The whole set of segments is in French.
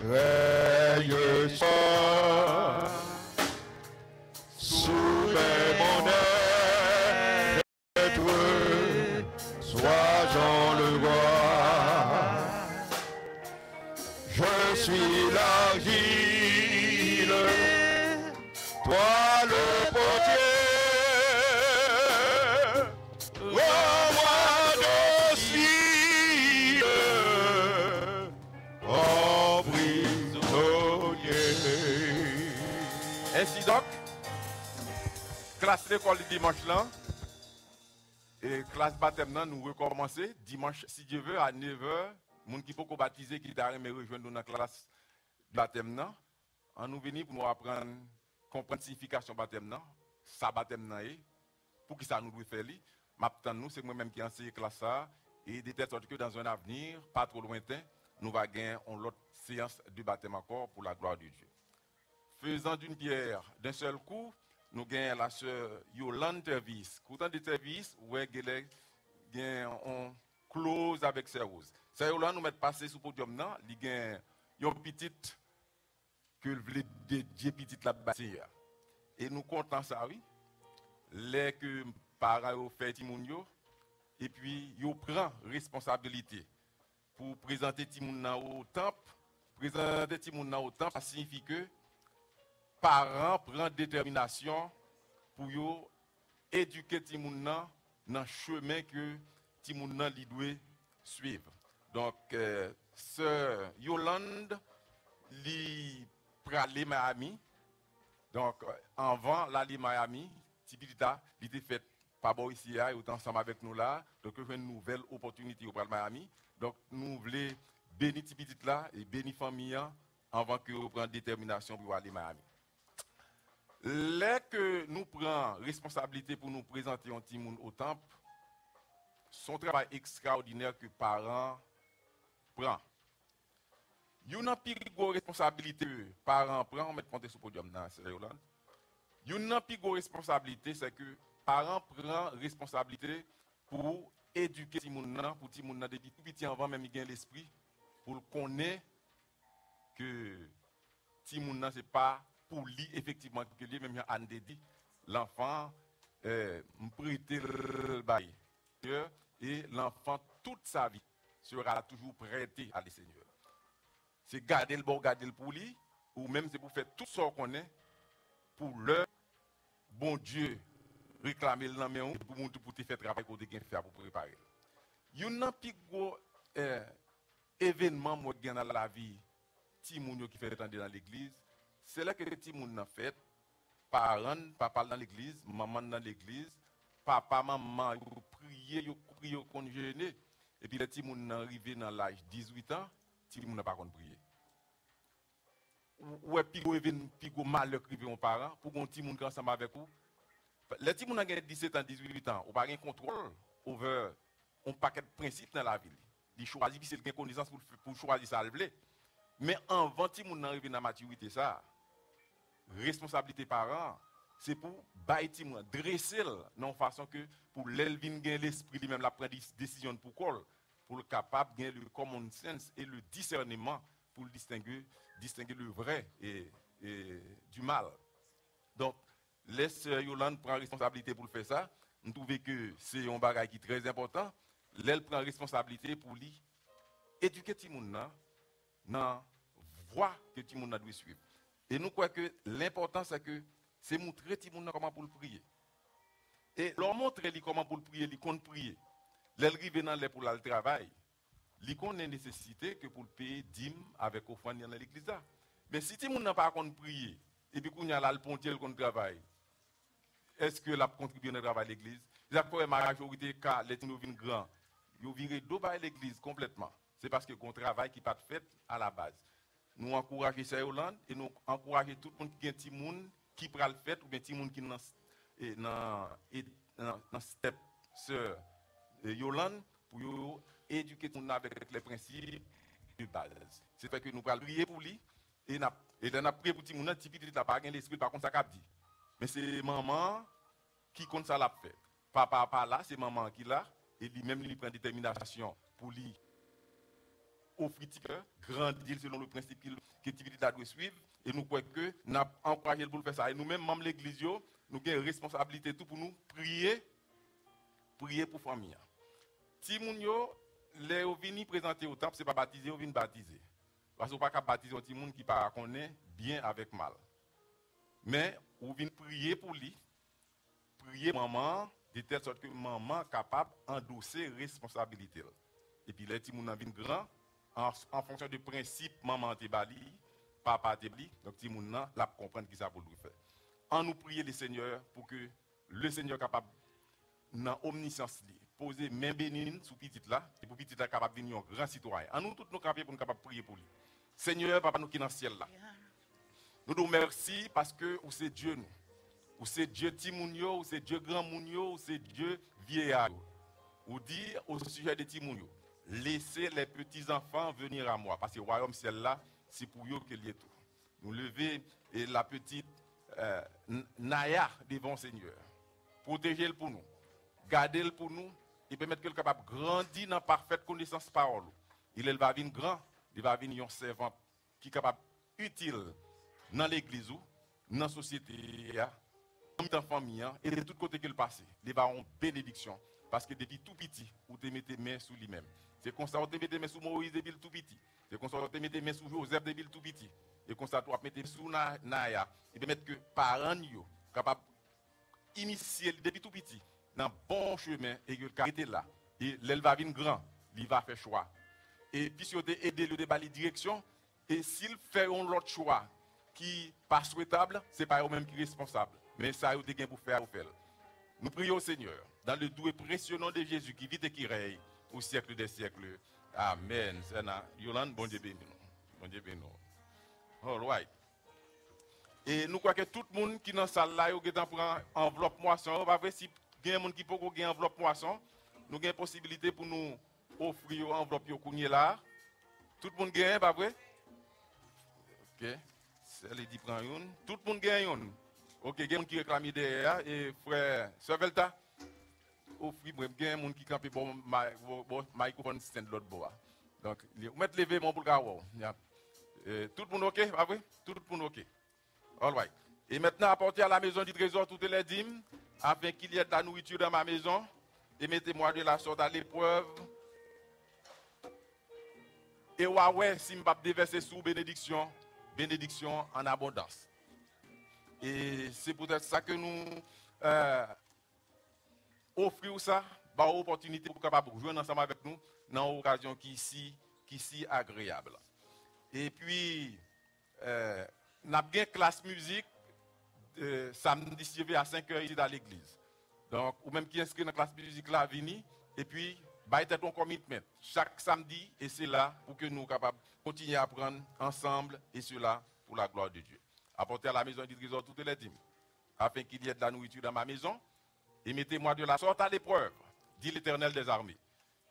Règne soir sous les monnaies, sois-en le roi. Je suis l'argile, toi le potier. Rends-moi docile, en prisonnier. Ainsi donc, classe l'école du dimanche là, et classe baptême là, nous recommencer dimanche, si Dieu veut, à 9h. Les gens qui sont baptisés, qui t'arrêtent me rejoindre dans la classe de baptême là. On nous venir pour nous apprendre, comprendre la signification baptême là, ça baptême là est, pour qui ça nous doit faire li. Maintenant nous, c'est moi-même qui enseigne classe ça, et de telle sorte que dans un avenir, pas trop lointain, nous va gagner une autre séance de baptême encore pour la gloire de Dieu. Faisant d'une pierre d'un seul coup, nous gagnons la sœur Yolande Tervis. Coutant de Tervis, ouais, on close avec ses roses. Sœur Yolande nous met passer sous le podium, il gagne une petite que le voulait dédier petite la bâtir. Et nous comptons ça, oui. Les que parents fait Timounio, et puis ils prend responsabilité pour présenter Timouna au temple. Présenter Timouna au temple, ça signifie que parents prennent détermination pour éduquer Timouna dans le chemin que Timouna doit suivre. Donc, sœur Yolande, li pralé Miami. Donc, avant l'aller Miami, Tibita, il était fait par bon ici, il est ensemble avec nous là. Donc, il y a une nouvelle opportunité pour aller Miami. Donc, nous voulons bénir Tibita là et bénir famille avant que nous prenions détermination pour aller Miami. Les que nous prenons responsabilité pour nous présenter un petit monde au temple, son travail extraordinaire que parents prennent. Il y a une plus grosse responsabilité que les parents prennent, on met compter sur le podium dans la Yolande. Il y a une plus grosse responsabilité, c'est que les parents prennent responsabilité pour éduquer les gens, pour les gens depuis tout petit avant même ils l'esprit, pour connaître que les gens ce n'est pas pour lui effectivement que lui même Anne dit l'enfant prêter le bail et l'enfant toute sa vie sera toujours prêté à le Seigneur. C'est garder le bon, garder le pour lui, ou même c'est pour faire tout ce qu'on est pour le bon Dieu réclamer le nom pour te faire travail qu'on te faire pour préparer. Il y a un plus gros événement moi dans la vie Timounio qui fait attendre dans l'église, c'est là que Timoun a fait parents, papa dans l'église, maman dans l'église, papa, maman, ils prier, congéné. Et puis les Timoun arrivé dans l'âge de 18 ans, Timoun n'a pas prier. Ou est-ce que malheur qui vient aux parents pour qu'on Timoun ensemble avec vous? Les Timoun ont 17 ans, 18 ans, on n'a pas de contrôle over un paquet de principes dans la vie. Ils choisissent, c'est une connaissance pour choisir ça. Mais avant Timoun d'arriver dans la maturité, ça, responsabilité parents, c'est pour bailler Timoun, dresser de façon que pour l'elvin gagner l'esprit lui-même la prendre décision pour quoi, pour le capable de gagner le common sense et le discernement pour distinguer le vrai et du mal. Donc, les sœurs Yolande prend responsabilité pour faire ça. Nous trouvons que c'est un bagage qui est très important. Elle prend responsabilité pour lui éduquer Timoun dans la voie que Timoun doit suivre. Et nous croyons que l'important c'est que c'est montrer Timoun comment pour le prier. Et leur montrer comment pour le prier, il compte prier. L'arriver dans les pour le travail, il connaît nécessité que pour payer dîme avec offrande dans l'église. Mais si Timoun n'a pas compte prier et puis qu'on y a là le pontier le travail, est-ce que la contribution au travail de l'église? La majorité des cas, les Timoun viennent grands, ils virent d'eau par l'église complètement. C'est parce que qu'on travail qui n'est pas fait à la base. Nous encourageons ça Hollande et nous encourageons tout le monde qui a un petit monde qui prend le fait ou bien petit monde qui est dans step sœur Yolande pour éduquer tout le monde avec les principes de base. C'est fait que nous allons prier pour lui et nous allons prier pour tout le monde, il n'a pas l'esprit par contre ça qu'a dit. Mais c'est maman qui compte ça l'a fait. Papa pas là, c'est maman qui là et lui-même lui prend détermination pour lui offrir grandir selon le principe que Tivita doit suivre. Et nous croyons que nous avons encouragé pour le faire ça. Et nous-mêmes, membres de l'église, nous avons une responsabilité tout pour nous prier pour la famille. Si nous venons présenter au temple, ce n'est pas baptiser, nous venons baptiser. Parce qu'on ne peut pas baptiser un petit monde qui ne connaît bien avec mal. Mais vous venez prier pour lui, prier maman, de telle sorte que maman est capable d'endosser responsabilité. Et puis les petits gens viennent grand, en fonction du principe maman te bali, papa te bali, donc les petits gens la comprendre qui ça pour le faire. En nous prier le Seigneur pour que le Seigneur capable dans omniscience poser main bénigne sous petit là et pour petit là capable venir un grand citoyen. En nous tous nous capables pour nous capable prier pour lui. Seigneur papa nous qui dans le ciel là. Nous nous remercions parce que vous c'est Dieu nous. Ou c'est Dieu Timounio, ou c'est Dieu Grand Mounio, ou c'est Dieu Vieillard. Ou dit au sujet de Timounio, laissez les petits-enfants venir à moi. Parce que le royaume ciel là, c'est pour eux qu'il y a tout. Nous lever la petite Naya devant le Seigneur. Protégez-le pour nous. Gardez-le pour nous. Et permettre qu'il soit capable de grandir dans parfaite connaissance de parole. Il va venir grand, il va venir un servant qui est capable utile dans l'église, dans la société. Dans la famille, et de tous côtés qu'il passe, il va avoir une bénédiction. Parce que depuis tout petit, vous te mettez main sur lui-même. C'est comme ça que vous te mettez main sur Moïse depuis tout petit. C'est comme ça que vous te mettez main sur Joseph depuis tout petit. Et comme ça que vous mettez sur Naya. Et permettre que les parents soient capables d'initier depuis tout petit dans le bon chemin et que arrêter là. Et l'elle va venir grand, il va faire choix. Et puis si vous aidez le débat de direction, et s'ils font l'autre choix qui n'est pas souhaitable, ce n'est pas eux-mêmes qui sont responsables. Mais ça, vous avez pour faire. Nous prions au Seigneur, dans le doux et précieux nom de Jésus, qui vit et qui règne au siècle des siècles. Amen. Yolande, bon Dieu béni. Bon Dieu béni. All right. Et nous croyons que tout le monde qui est dans la salle là, il prend enveloppe moisson. Pas vrai, si il y a un monde qui peut gagner enveloppe moisson, nous avons une possibilité pour nous offrir une enveloppe là. Tout le monde gagne, pas vrai? Ok. Celle dit prend une. Tout le monde gagne une. Ok, il y a des gens qui réclament derrière, et frère Sevelta, il y a des gens qui campent pour le microphone stand de l'autre bois. Donc, vous mettez lever mon pour le tout le monde ok, pas vrai? Tout le monde ok. All right. Et maintenant, apportez à la maison du trésor toutes les dîmes, afin qu'il y ait de la nourriture dans ma maison, et mettez-moi de la sorte à l'épreuve. Et ouais, si je ne pas déverser sous bénédiction, bénédiction en abondance. Et c'est peut-être ça que nous offrons ça, bah, opportunité pour capable jouer ensemble avec nous dans une occasion qui est si agréable. Et puis, nous avons une classe musique samedi à 5h ici dans l'église. Donc, ou même qui inscrit dans la classe musique là, venir, et puis, bah, c'est un commitment chaque samedi, et c'est là pour que nous soyons capables de continuer à apprendre ensemble, et cela pour la gloire de Dieu. Apportez à la maison du trésor toutes les dîmes, afin qu'il y ait de la nourriture dans ma maison, et mettez-moi de la sorte à l'épreuve, dit l'Éternel des armées.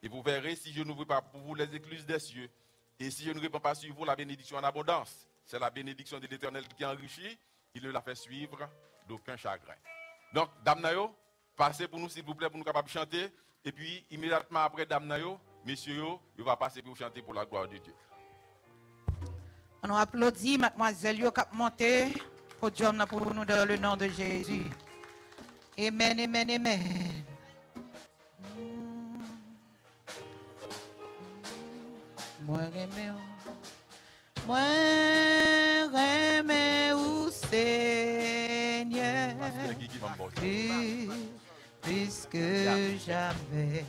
Et vous verrez si je n'ouvre pas pour vous les écluses des cieux, et si je ne réponds pas sur vous la bénédiction en abondance. C'est la bénédiction de l'Éternel qui enrichit, il ne la fait suivre d'aucun chagrin. Donc, Damnayo, passez pour nous s'il vous plaît, pour nous capables de chanter, et puis immédiatement après Damnayo, messieurs, il va passer pour chanter pour la gloire de Dieu. On applaudit mademoiselle Yo cap monter podium pour nous dans le nom de Jésus. Amen, amen, amen. Moi remets au Seigneur plus que jamais.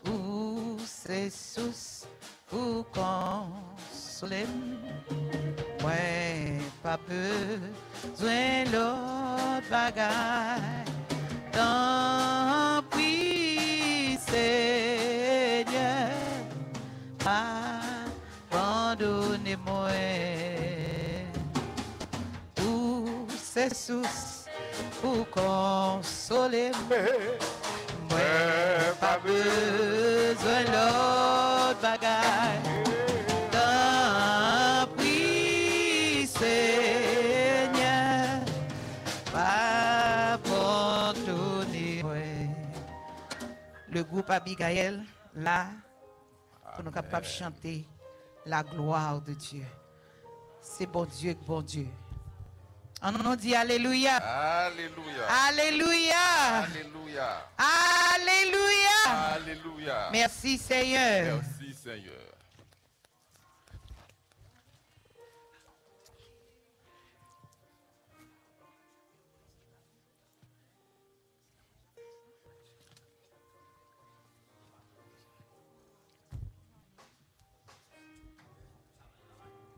Où c'est sous pour consoler, moi pas besoin l'autre bagaille. Tant pis Seigneur, abandonnez-moi. Où c'est sous pour consoler, moi pas besoin l'autre bagaille. Tant pis Seigneur, pardonnez-moi. Le groupe Abigail là pour nous capables de chanter la gloire de Dieu. C'est bon Dieu, bon Dieu. On nous dit Alléluia. Alléluia. Alléluia. Alléluia. Alléluia. Alléluia. Merci Seigneur. Merci Seigneur.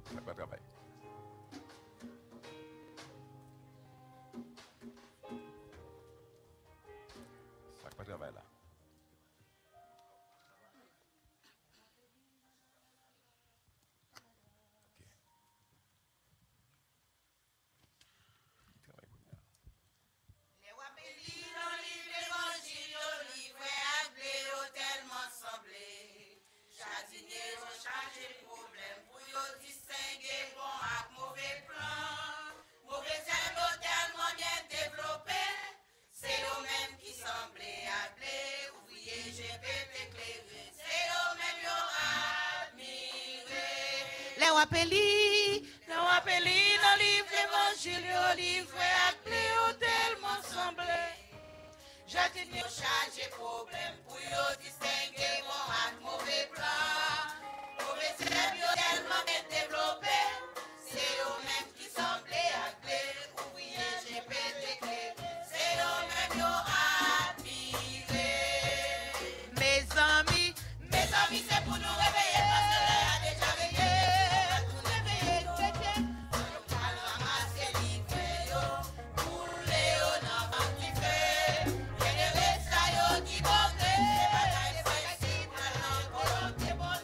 Ça va travailler. Ça va travailler là. Les wapeli dans livre l'évangile, livré à clé, tellement semblé. J'attends charger problème pour yo distinguer bon ak mauvais plan. Mauvais système yo tellement bien développé, c'est eux même qui semblaient à clé, ouvrier j'ai pété clé, c'est eux même yo admiré. Mes amis, c'est pour nous réveiller parce que l'heure a déjà veillé. Nous réveiller chrétien, nous allons ramasser livré yo, pour Léo n'en va qui fait. Bien ça yo qui bon gré, c'est pas possible, non, bon,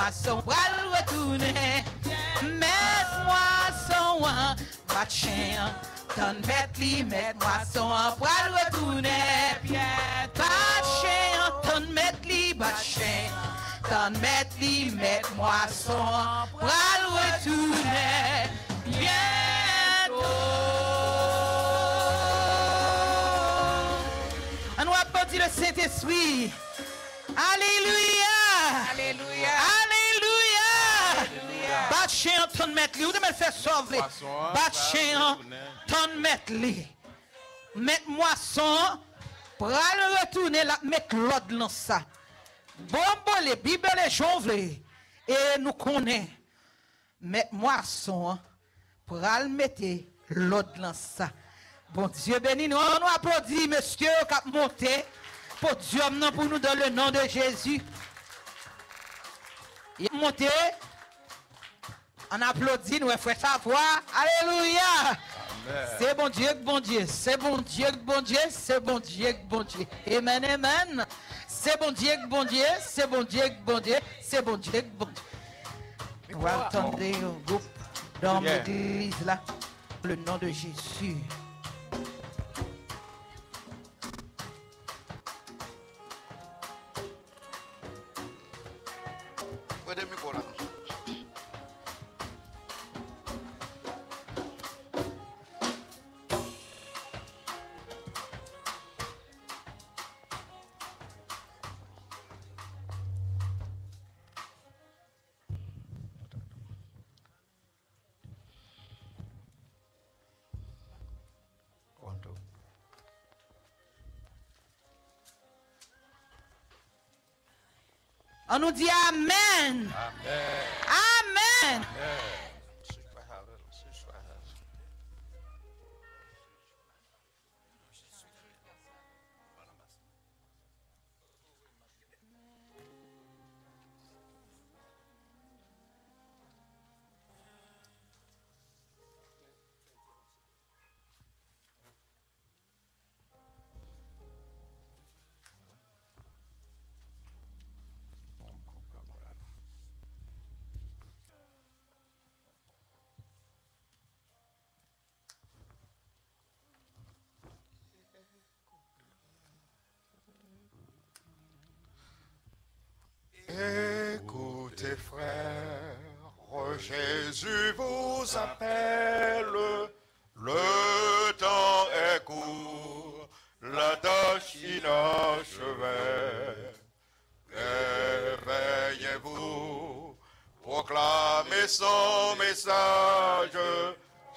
moisson, pral retourner. Mettre moisson, bat chien. Ton mettre moisson, pral retourner. Bat chien, ton bat chien. Ton mettre moisson, pral retourner. Bientôt. On va applaudir le Saint-Esprit. Alléluia. Alléluia. Alléluia. Bat chien, ton mettre li. Ou de me faire sauver. Bat chien, ton mettre li. Mettre moisson, pral retourner la mettre l'autre dans ça. Bon, les Bibles les jonvler. Et nous connaissons. Mettre moisson, pral mettre l'autre dans ça. Bon Dieu béni, nous applaudissons, monsieur, qui a monté pour Dieu, pour nous dans le nom de Jésus. Il est monté. On applaudit, nous frère sa voix. Alléluia. C'est bon Dieu, bon Dieu. C'est bon Dieu, bon Dieu. C'est bon Dieu, bon Dieu. Amen, amen. C'est bon Dieu, bon Dieu. C'est bon Dieu, bon Dieu. C'est bon Dieu, bon Dieu. Vous entendez un groupe dans l'église là, le nom de Jésus. On nous dit Amen. Amen. Amen. Écoutez frères, Jésus vous appelle, le temps est court, la tâche inachevée. Réveillez-vous, proclamez son message,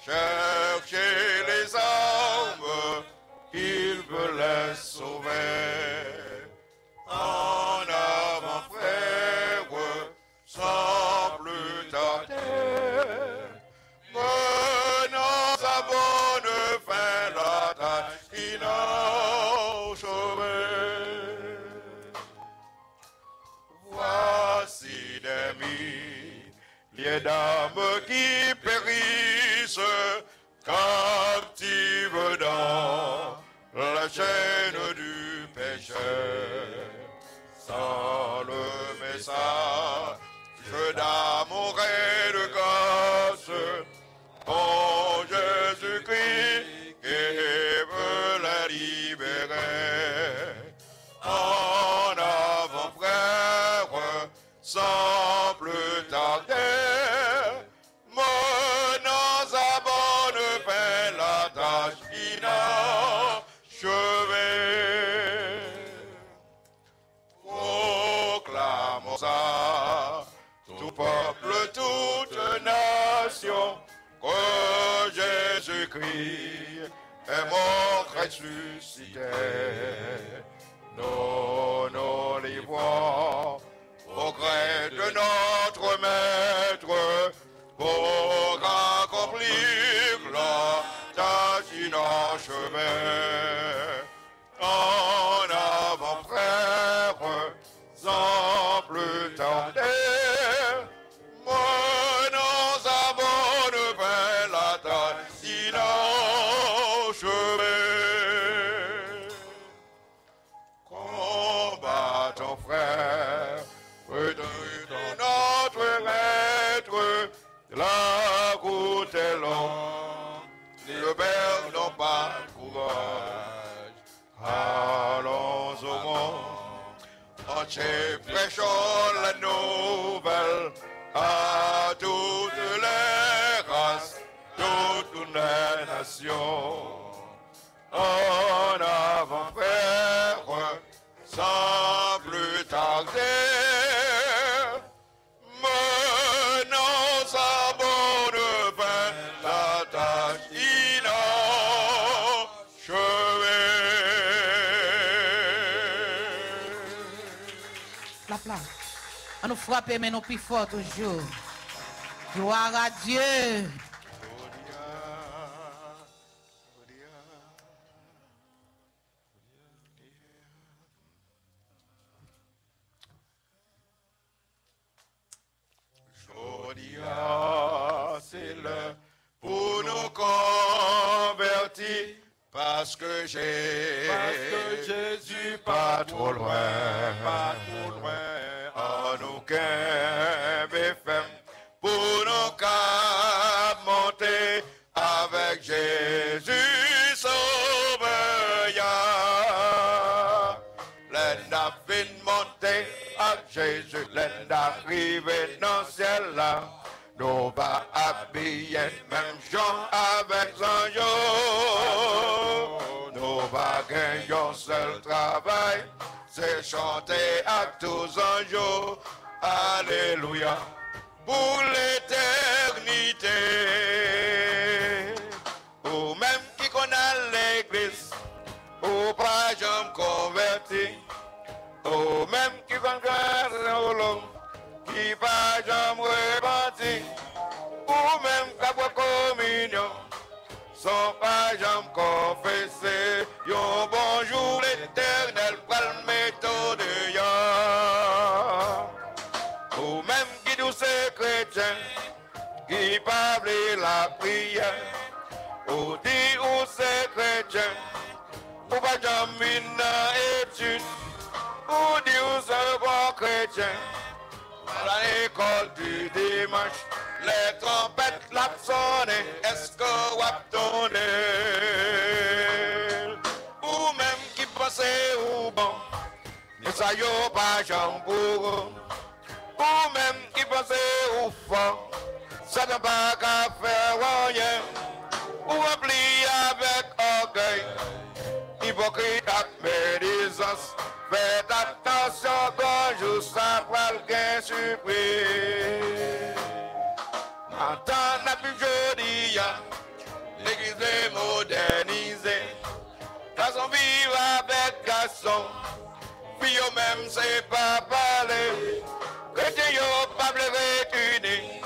cherchez les âmes, il veut les sauver. En avant, frère, sans plus tarder, menons à bonne fin la tâche inachevée. Voici des milliers d'âmes qui périssent, captives dans la chaîne du péché. Sans le message d'amour et de grâce, en Jésus-Christ qui veut la libérer. En avant, frère, sans plus tarder, menons à bonne fin la tâche inachevée. Proclamons ça, tout peuple, toute nation, que Jésus-Christ est mort ressuscité. Nous les voix au gré de notre Maître pour accomplir la tâche inachevée. En avant, frère, sans plus tarder, menons à bonne fin la tâche inachevée. Combattons, frère, retenons long, ne perdons pas courage. Allons au monde, entier prêchons la nouvelle à toutes les races, toutes les nations. En avant, frère, sans plus tarder, menons à bonne fin la tâche inachevée. La place. On nous frappe, mais nous plus fort toujours. Gloire à Dieu. C'est l'heure pour nous convertir parce que Jésus pas trop loin, en aucun BFM pour nous monter avec Jésus sauveur. L'un fin monter avec Jésus, l'un arrivé dans le ciel là. Nous va habiller même gens avec un nous va gagner un seul travail, c'est chanter à tous un jour. Alléluia, pour l'éternité. Ou même qui connaît l'église, ou pas jamais converti, ou même qui connaît l'eau, qui pas jamais repenti, ou même qui a communion, sans pas jamais confesser. Yon bonjour l'éternel, pour le méthode ou même qui douce chrétien, qui parle la prière, ou dit ou c'est chrétien, ou pas jamais une étude, ou dit ou c'est bon chrétien. À l'école du dimanche, les trompettes la sonné, est-ce que vous attendez? Ou même qui pensait au bon, mais ça y est pas jambour. Ou même qui pensait au fond, ça n'a pas qu'à faire rien. Ou oublie avec orgueil, hypocrite à médisance. Faites attention quand je sens quelqu'un surpris. Maintenant, la plus jolie, l'église est modernisée. Garçon vivre avec garçon, puis eux même c'est pas parler. Chrétien yo pas réunis,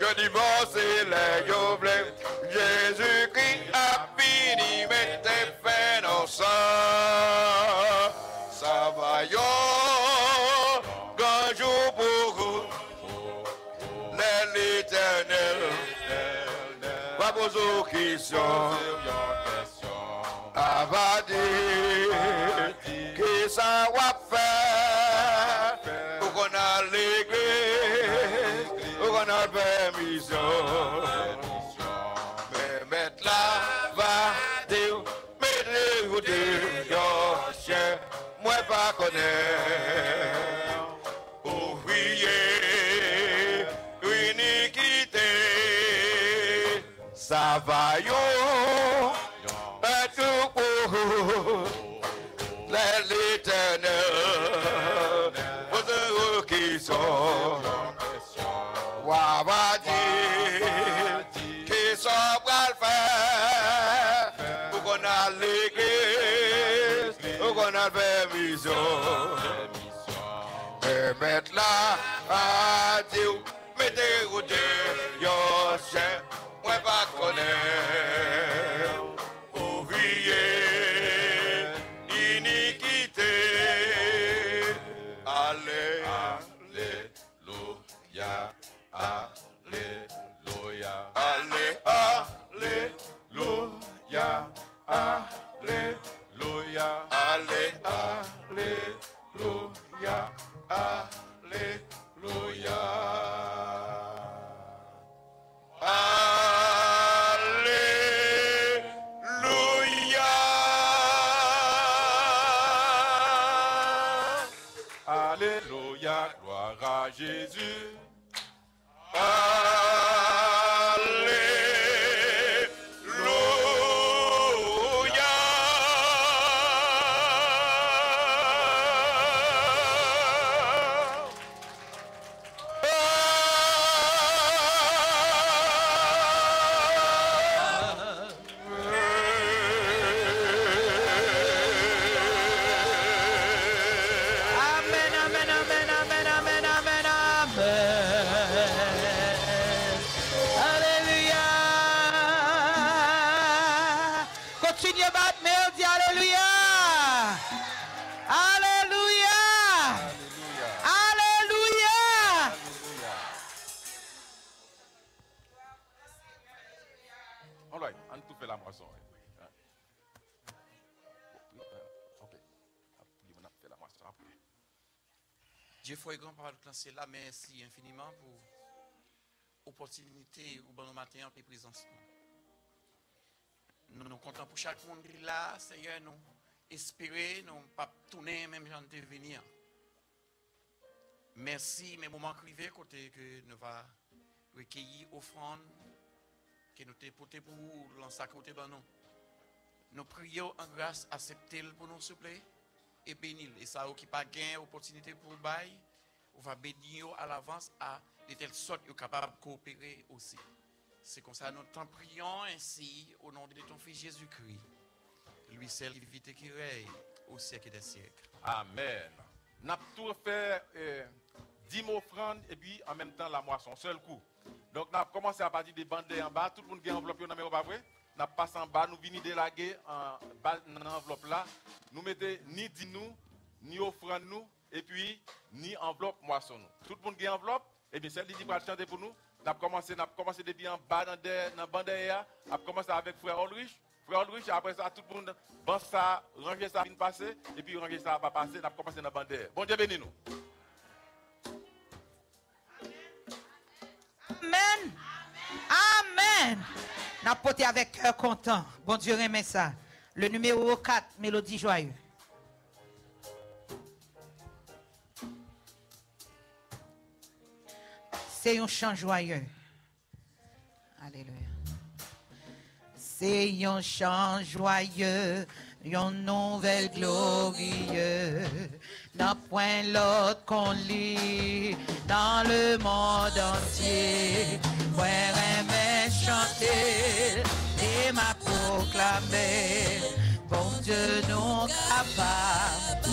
que divorce les yo blé. Jésus-Christ a fini, mettez fin au sang. Ça va yo, grand jour pour vous, l'éternel. Pas vos questions, va dire que ça va faire pour qu'on a l'église, pour qu'on a permission. Mais mettre là, va dire, mettez-vous dehors, chien, moi pas connaître. Ouvrier, iniquité, ça va yo. Tout pour l'éternel, vos qui sont, va dire, qui sont pour le faire, pour qu'on a l'église, pour qu'on a la permission. Et mettre là, à Dieu, mettez-vous dehors, chien, moi pas connaître. Iniquité, alléluia, alléluia, alléluia, alléluia, alléluia, alléluia. à Jésus. Dieu frère grand papa de là, merci infiniment pour l'opportunité ou bon matin en présence. Nous nous comptons pour chaque monde là, Seigneur, nous espérer, nous pas tourner même gens de venir. Merci, mes moments privés côté que nous va recueillir offrande que nous t'ai pour lancer côté dans nous. Nous prions en grâce, acceptez-le pour nous s'il vous plaît. Et bénir. Et ça, qui pas gain opportunité pour bail, on va bénir à l'avance de telle sorte qu'ils sont capables de coopérer aussi. C'est comme ça, nous t'en prions ainsi au nom de ton Fils Jésus-Christ. Lui seul qui vit et qui règne au siècle des siècles. Amen. Nous avons tout fait 10 mots offrandes et puis en même temps la moisson, seul coup. Donc nous avons commencé à partir des bandes en bas, tout le monde qui a enveloppé dans pas vrai. Nous passons en bas, nous venons délaguer dans l'enveloppe là. Nous mettons ni dinou, ni offrande nous, et puis ni enveloppe moisson nous. Tout le monde qui a enveloppe, et bien celle qui va chanter pour nous. Nous avons commencé depuis en bas dans la bandeille, nous avons commencé avec frère Ulrich. Frère Ulrich, après ça, tout le monde pense ça, ranger ça, vient passer, et puis ranger ça va passer, nous avons commencé dans la bandeille. Bon Dieu bénis nous. Amen. Amen. N'a porté avec cœur content. Bon Dieu remet ça. Le numéro 4, Mélodie joyeuse. C'est un chant joyeux. Alléluia. C'est un chant joyeux, une nouvelle glorieuse. N'a point l'autre qu'on lit dans le monde entier. Moi, aimer chanter et m'a proclamé. Bon Dieu, nous capable.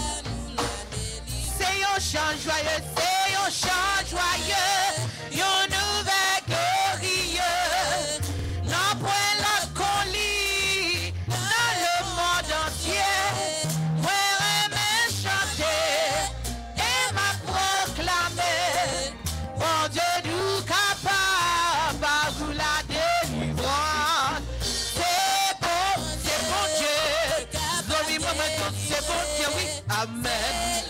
C'est un chant joyeux, c'est un chant joyeux, une nouvelle glorieuse. Non point l'autre qu'on lit dans le monde entier. Moi, aimer chanter et m'a proclamé. Bon Dieu, nous capable, par vous la délivrance. C'est bon Dieu. C'est bon Dieu, oui. Amen.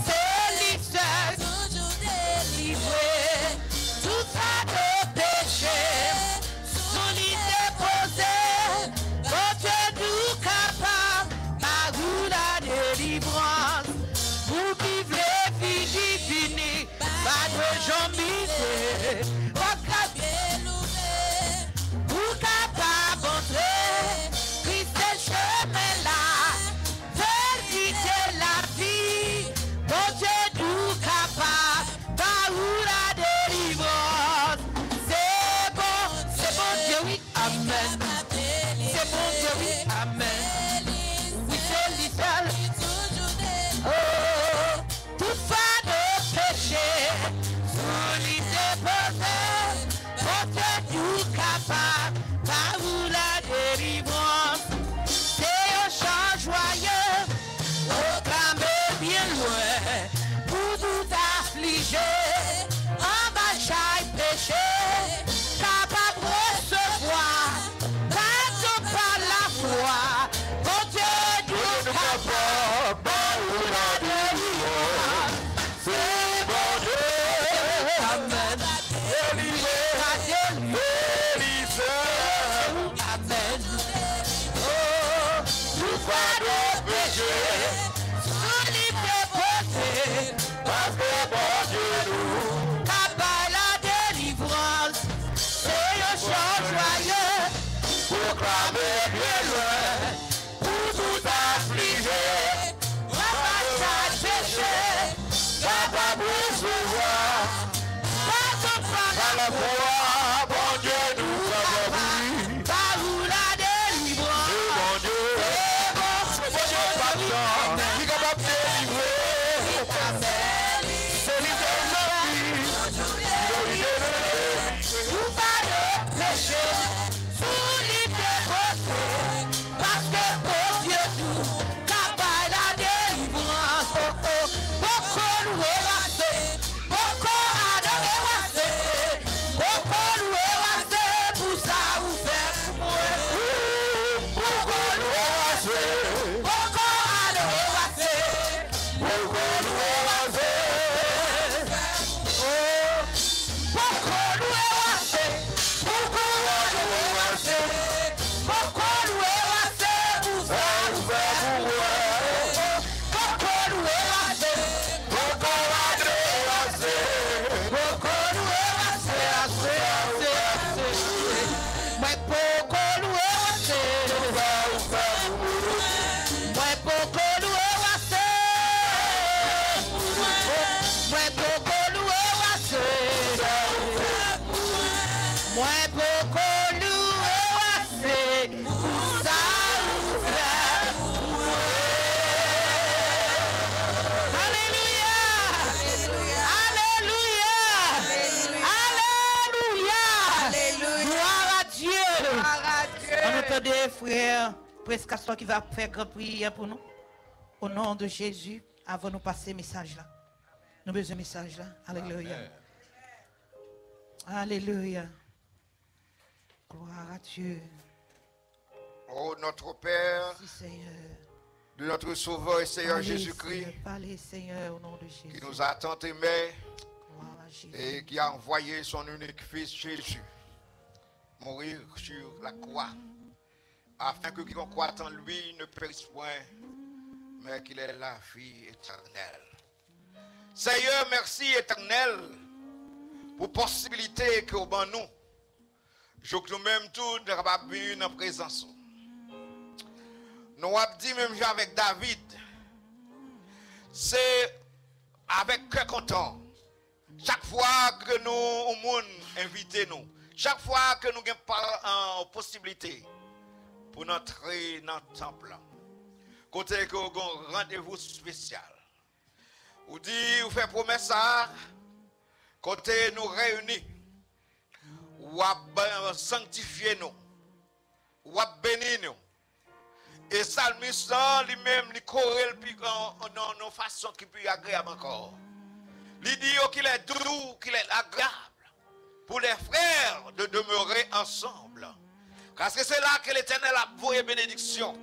C'est lui seul, toujours délivré. Tout ça de péché, sous lui déposé. Bon Dieu, nous capable, par vous la délivrance. Vous qui voulez vie divine, pas de jambes. Vous capable d'entrer, Christ est chemin là, vérité la vie, bon Dieu nous capable, par où la délivrance. C'est bon Dieu oui, amen. C'est bon Dieu oui, amen. Oui c'est lui seul. Oh, tout pas de péché, sous lui déposé. Bon Dieu nous capable, par où la délivrance. C'est un chant joyeux, proclamé bien loin, pour tout affligé, en bas chaque péché, capable de recevoir, par la foi, pour tout affligé, pas chercher, capable de recevoir, par la foi, bon Dieu nous a par où la délivrance, bon Dieu, c'est bon Dieu patient, il est capable de délivrer, c'est lui ou pas de péché, sous l'idée parce que pour Dieu tout, capable la délivrance, beaucoup louer rassé, beaucoup adorer rassé, beaucoup louer rassé, pour ça vous faites pour moi, beaucoup louer rassé, beaucoup adorer rassé, beaucoup louer rassé. Frère Prescasson qui va faire grande prière pour nous. Au nom de Jésus, avant de nous passer message là. Nous besoin de message là. Alléluia. Alléluia. Gloire à Dieu. Oh notre Père, Merci, Seigneur. de notre Sauveur et Seigneur Parlez, Jésus-Christ, Seigneur, parlez, Seigneur, au nom de Jésus. qui nous a tant aimés Gloire à Jésus. et qui a envoyé son unique Fils Jésus mourir sur la croix, afin que quiconque croit en lui ne périsse point, mais qu'il ait la vie éternelle. Seigneur, merci éternel pour possibilité que au nous, je que nous-mêmes tous nous capables de venir en présence. Nous avons dit même avec David, c'est avec cœur content. Chaque fois que nous, au monde, invitons nous, chaque fois que nous avons possibilité pour entrer dans le temple, côté que nous avons un rendez-vous spécial. Vous dit, vous faites promesse ça, côté nous réunis, ou à sanctifier nous, ou à bénir nous. Et Salmiste lui-même, il corrèle dans nos façons qui peut agréable encore. Il dit qu'il est doux, qu'il est agréable pour les frères de demeurer ensemble. Parce que c'est là que l'Éternel a voué bénédiction.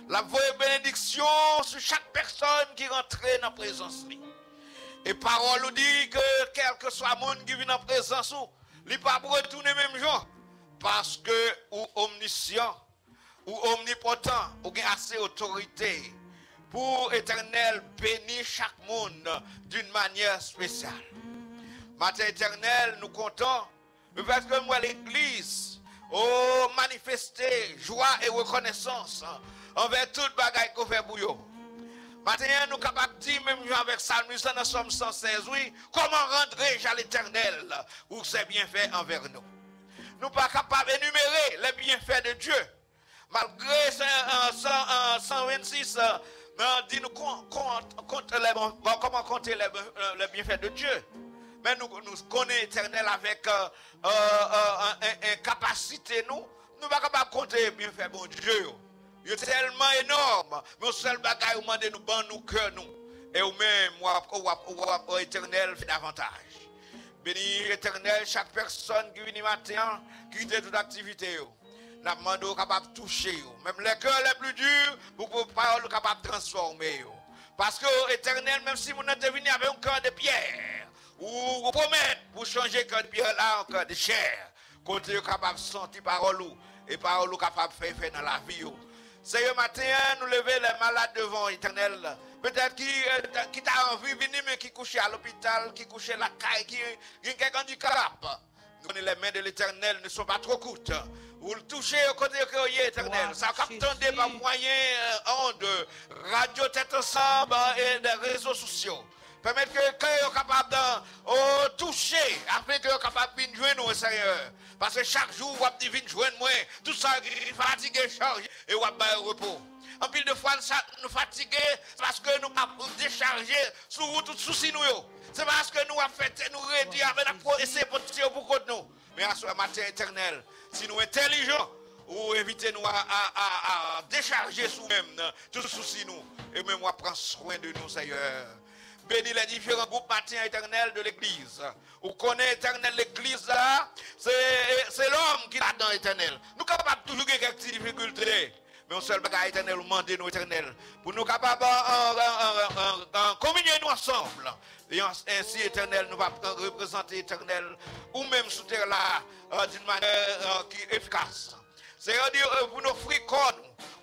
La voué bénédiction sur chaque personne qui rentre dans la présence. Et parole nous dit que quel que soit le monde qui vient dans la présence, il ne peut pas retourner même jour. Parce que ou omniscient, ou omnipotent, ou a assez d'autorité pour éternel bénir chaque monde d'une manière spéciale. Matin éternel, nous comptons, parce que moi l'église, manifester joie et reconnaissance envers toute bagaille qu'on fait pour eux. Maintenant, nous sommes capables de dire, même avec Salmiste, dans Somme 116, oui, comment rendre à l'éternel pour ses bienfaits envers nous. Nous ne sommes pas capables d'énumérer les bienfaits de Dieu. Malgré 126, dit nous comment compter les bienfaits de Dieu. Mais nous connaissons l'éternel avec une capacité, nous ne sommes pas capables de compter les bienfaits de bon Dieu. Il est tellement énorme. Mais le seul bagage où nous ban nous cœur nous. Et ou même ou éternel fait davantage. Béni éternel chaque personne qui vient matin, qui fait toute activité. Nous demandons capable de toucher. Même les cœurs les plus durs, pour que parole capable de transformer. Parce que éternel, même si vous n'êtes venu avec un cœur de pierre, ou vous promettez pour changer le cœur de pierre là en cœur de chair, côté capable de sentir parole et parole capable de faire dans la vie. Seigneur, matin, nous lever les malades devant l'éternel. Peut-être qui t'a envie de venir, mais qui couche à l'hôpital, qui couche à la caille, qui a un handicap. Nous connaissons les mains de l'éternel ne sont pas trop courtes Ou le toucher au côté que vous éternel. Ça capte par moyen de radio tête ensemble et des réseaux sociaux. Permettre que vous soyez capable de toucher, afin que vous soyez capable de joindre nous, Seigneur. Parce que chaque jour, vous avez venir joindre moi, tout ça, fatigué, chargé, et vous avez repos. En pile de fois, nous fatigués, parce que nous avons déchargé sur vous tout souci nous. C'est parce que nous avons fait, nous réduire, avec essayer pour tirer pour nous. Mais à ce matin éternel, si nous sommes intelligents, ou évitez-nous à décharger sur nous-mêmes, tout souci nous, et même à prendre soin de nous, Seigneur. Bénis les différents groupes matin éternel de l'église. Vous connaissez éternel l'église là, c'est l'homme qui est dans l'éternel. Nous sommes capables toujours de quelques difficultés. Mais on seul bagage éternel, nous demandons nous éternel. Pour nous capables de communier nous ensemble. Et ainsi éternel, nous allons représenter éternel, ou même sous terre là, d'une manière qui est efficace. C'est-à-dire pour nous offrir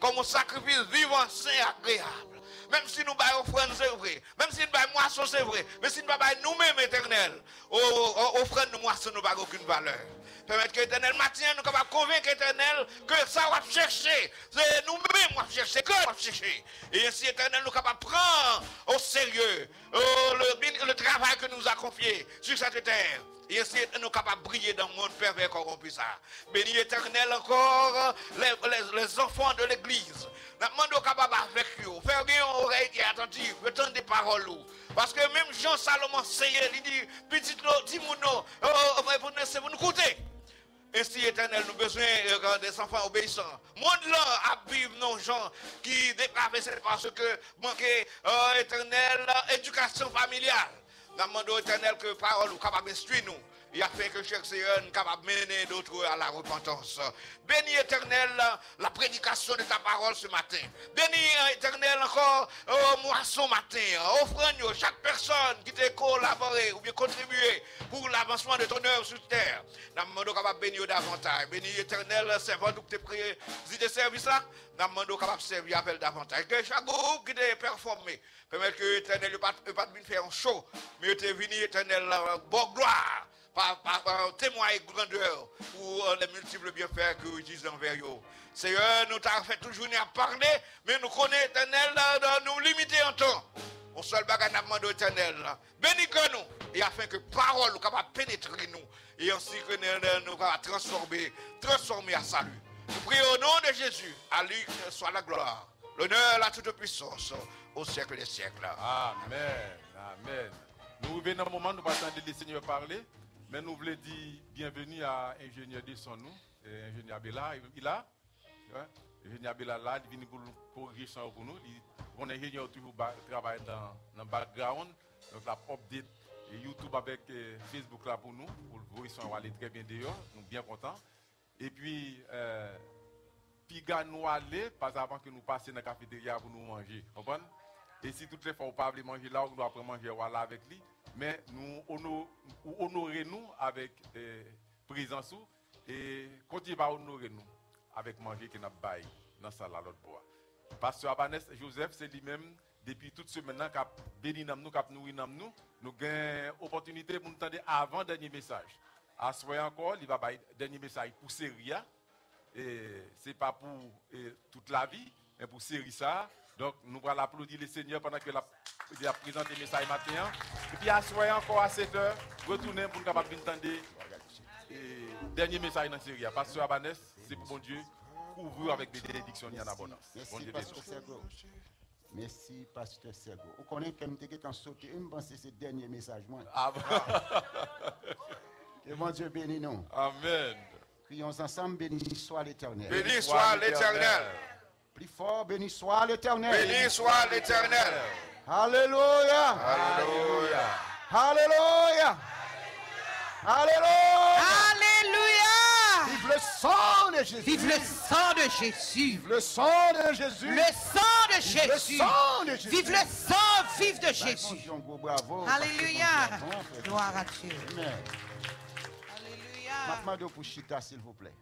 comme un sacrifice vivant, saint et agréable. Même si nous baillons offrande, c'est vrai. Même si nous baillons moisson, c'est vrai. Mais si nous baillons nous-mêmes éternel, offrande de moisson, nous n'avons aucune valeur. Permettre que l'éternel matin, nous sommes convaincre l'éternel que ça va chercher. C'est nous-mêmes qui va chercher, que va chercher. Et ainsi, éternel, nous sommes capables de prendre au sérieux le travail que nous a confié sur cette terre. Et ainsi, nous sommes capables de briller dans le monde pervers corrompu ça. Bénis l'éternel encore les enfants de l'église. Nous demandons capable avec eux, faire bien une oreille qui est attentive, entendre des paroles. Parce que même Jean Salomon Seigneur, il dit, petit Timouno, vous nous écoutez. Ainsi, éternel, nous avons besoin des enfants obéissants. Monde là à vivre nos gens qui dépravent, c'est parce que manquer éternel éducation familiale. Nous demandons éternel que parole ou capable d'instruire nous. Il a fait que chaque Seigneur est capable de mener d'autres à la repentance. Bénis éternel la prédication de ta parole ce matin. Bénis éternel encore moisson matin. Offre-nous chaque personne qui t'a collaboré ou bien contribué pour l'avancement de ton œuvre sur terre. Nous demandons capable de bénir davantage. Bénis éternel servant qui t'a pris de service là. Nous demandons capable de servir avec davantage. Que chaque groupe qui t'a performé. Permettre que l'éternel ne pas venir faire un show. Mais tu es venu éternel bon gloire. Par témoin et grandeur pour les multiples bienfaits que vous utilisez envers vous. Seigneur, nous t'avons fait toujours à parler, mais nous connaissons éternel, nous limiter en temps. On seul bagage n'a demandé éternel. Bénis que nous, et afin que parole nous capable pénétrer nous, et ainsi que nous capable transformer à salut. Nous prions au nom de Jésus, à lui soit la gloire, l'honneur, la toute puissance, au siècle des siècles. Amen, amen. Nous venons dans un moment, nous pas attendre le Seigneur parler. Mais nous voulons dire bienvenue à l'ingénieur Desson, ingénieur Abela. Il a, ingénieur Abela là, il vient pour corriger ça pour nous. Mon ingénieur toujours travaille dans le background, donc la update YouTube avec Facebook là pour nous, pour le voir, on va aller très bien d'ailleurs, nous sommes bien contents. Et puis, Piga nous aller, pas avant que nous passions dans la cafétéria pour nous manger, comprenez? Et si toutes les fois on ne peut pas manger là, on doit après manger là avec lui. Mais nous honorer nous avec présence et continuer à honorer nous avec manger que nous avons dans salle à l'autre bois. Pasteur Abanès Joseph, c'est lui-même, depuis toute semaine, qui a béni nous, qui a nourri nous, nous avons opportunité pour nous entendre avant le dernier message. À ce moment encore, il va le dernier message pour Séria. Ce n'est pas pour toute la vie, mais pour Série ça. Donc, nous allons applaudir le Seigneur pendant qu'il a présenté le message matin. Et puis, à soir encore à 7 h, retournez pour nous capables d'entendre le dernier message dans la série. Pasteur Abanès, c'est pour bon Dieu, couvrir avec des bénédictions en abondance. Merci, Pasteur Sergo. Merci, Pasteur Sergo. Vous connaissez que je suis sauté, je pense que c'est le dernier message. Ah bon? Que mon Dieu bénisse nous. Amen. Prions ensemble, béni soit l'Éternel. Béni soit l'Éternel. Plus fort, béni soit l'Éternel. Béni soit l'Éternel. Alléluia. Alléluia. Alléluia. Alléluia. Alléluia. Vive le sang de Jésus. Vive le sang de Jésus. Vive le sang de Jésus. Le sang de Vive le Jésus. sang de Jésus. Vive le sang vif de Jésus. Bravo. Alléluia. Gloire à Dieu. Amen. Alléluia. Maintenant, pour Chita, s'il vous plaît.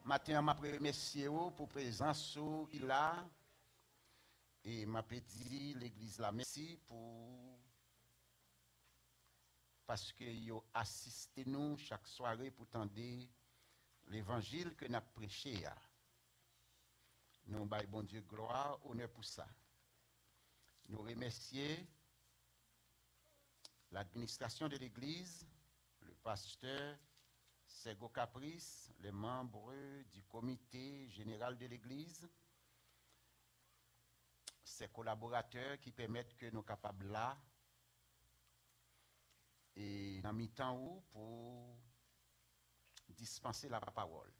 Matin, je remercie pour la présence qu'il a. Et je dit l'église là, merci pour. Parce que vous assistez nous chaque soirée pour tendre l'évangile que nous avons prêché. Nous baillons bon Dieu gloire, honneur pour ça. Nous remercions l'administration de l'Église, le pasteur Sego Caprice, les membres du comité général de l'Église, ses collaborateurs qui permettent que nous soyons capables là et dans mi-temps où pour dispenser la parole.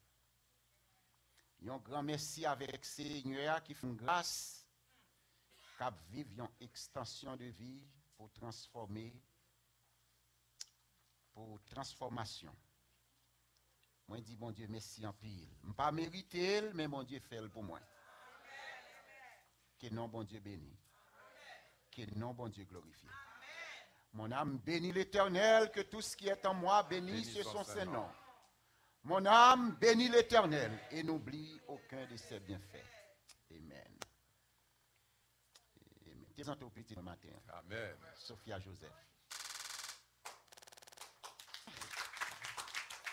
Un grand merci avec Seigneur qui fait grâce qu'à vivre une extension de vie pour transformer, pour transformation. Moi, je dis, bon Dieu, merci en pile. Je ne pas mérité, mais mon Dieu fait pour moi. Que non, bon Dieu béni. Que non, bon Dieu glorifié. Mon âme bénit l'Éternel, que tout ce qui est en moi bénisse son Saint-Nom. Mon âme bénit l'Éternel et n'oublie aucun de ses bienfaits. Amen. Amen. T'es en petit le matin. Amen. Sophia Joseph.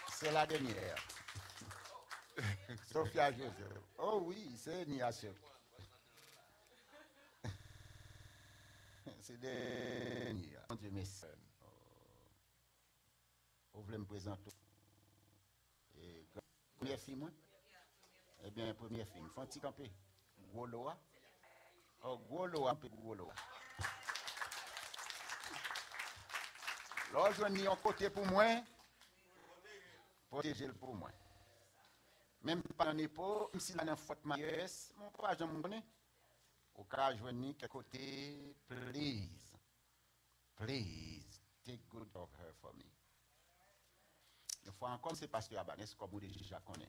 C'est la dernière. Sophia Joseph. Oh oui, c'est Niasio. C'est dernière. Mon Dieu merci. Vous voulez me présenter? Première fille, moi? Eh bien, première fille. Faut un petit campé. Gros Loa. Oh, gros Loa, un peu de gros Loa. Là, je mis un côté pour moi. Protéger le pour moi. Même pas dans l'épaule, même si là, dans faute mailleuse, mon papa, je me connais. Au cas, je mis quelque côté, please. Please, take good of her for me. Une fois encore, c'est pasteur Abanès, comme vous déjà connaissez.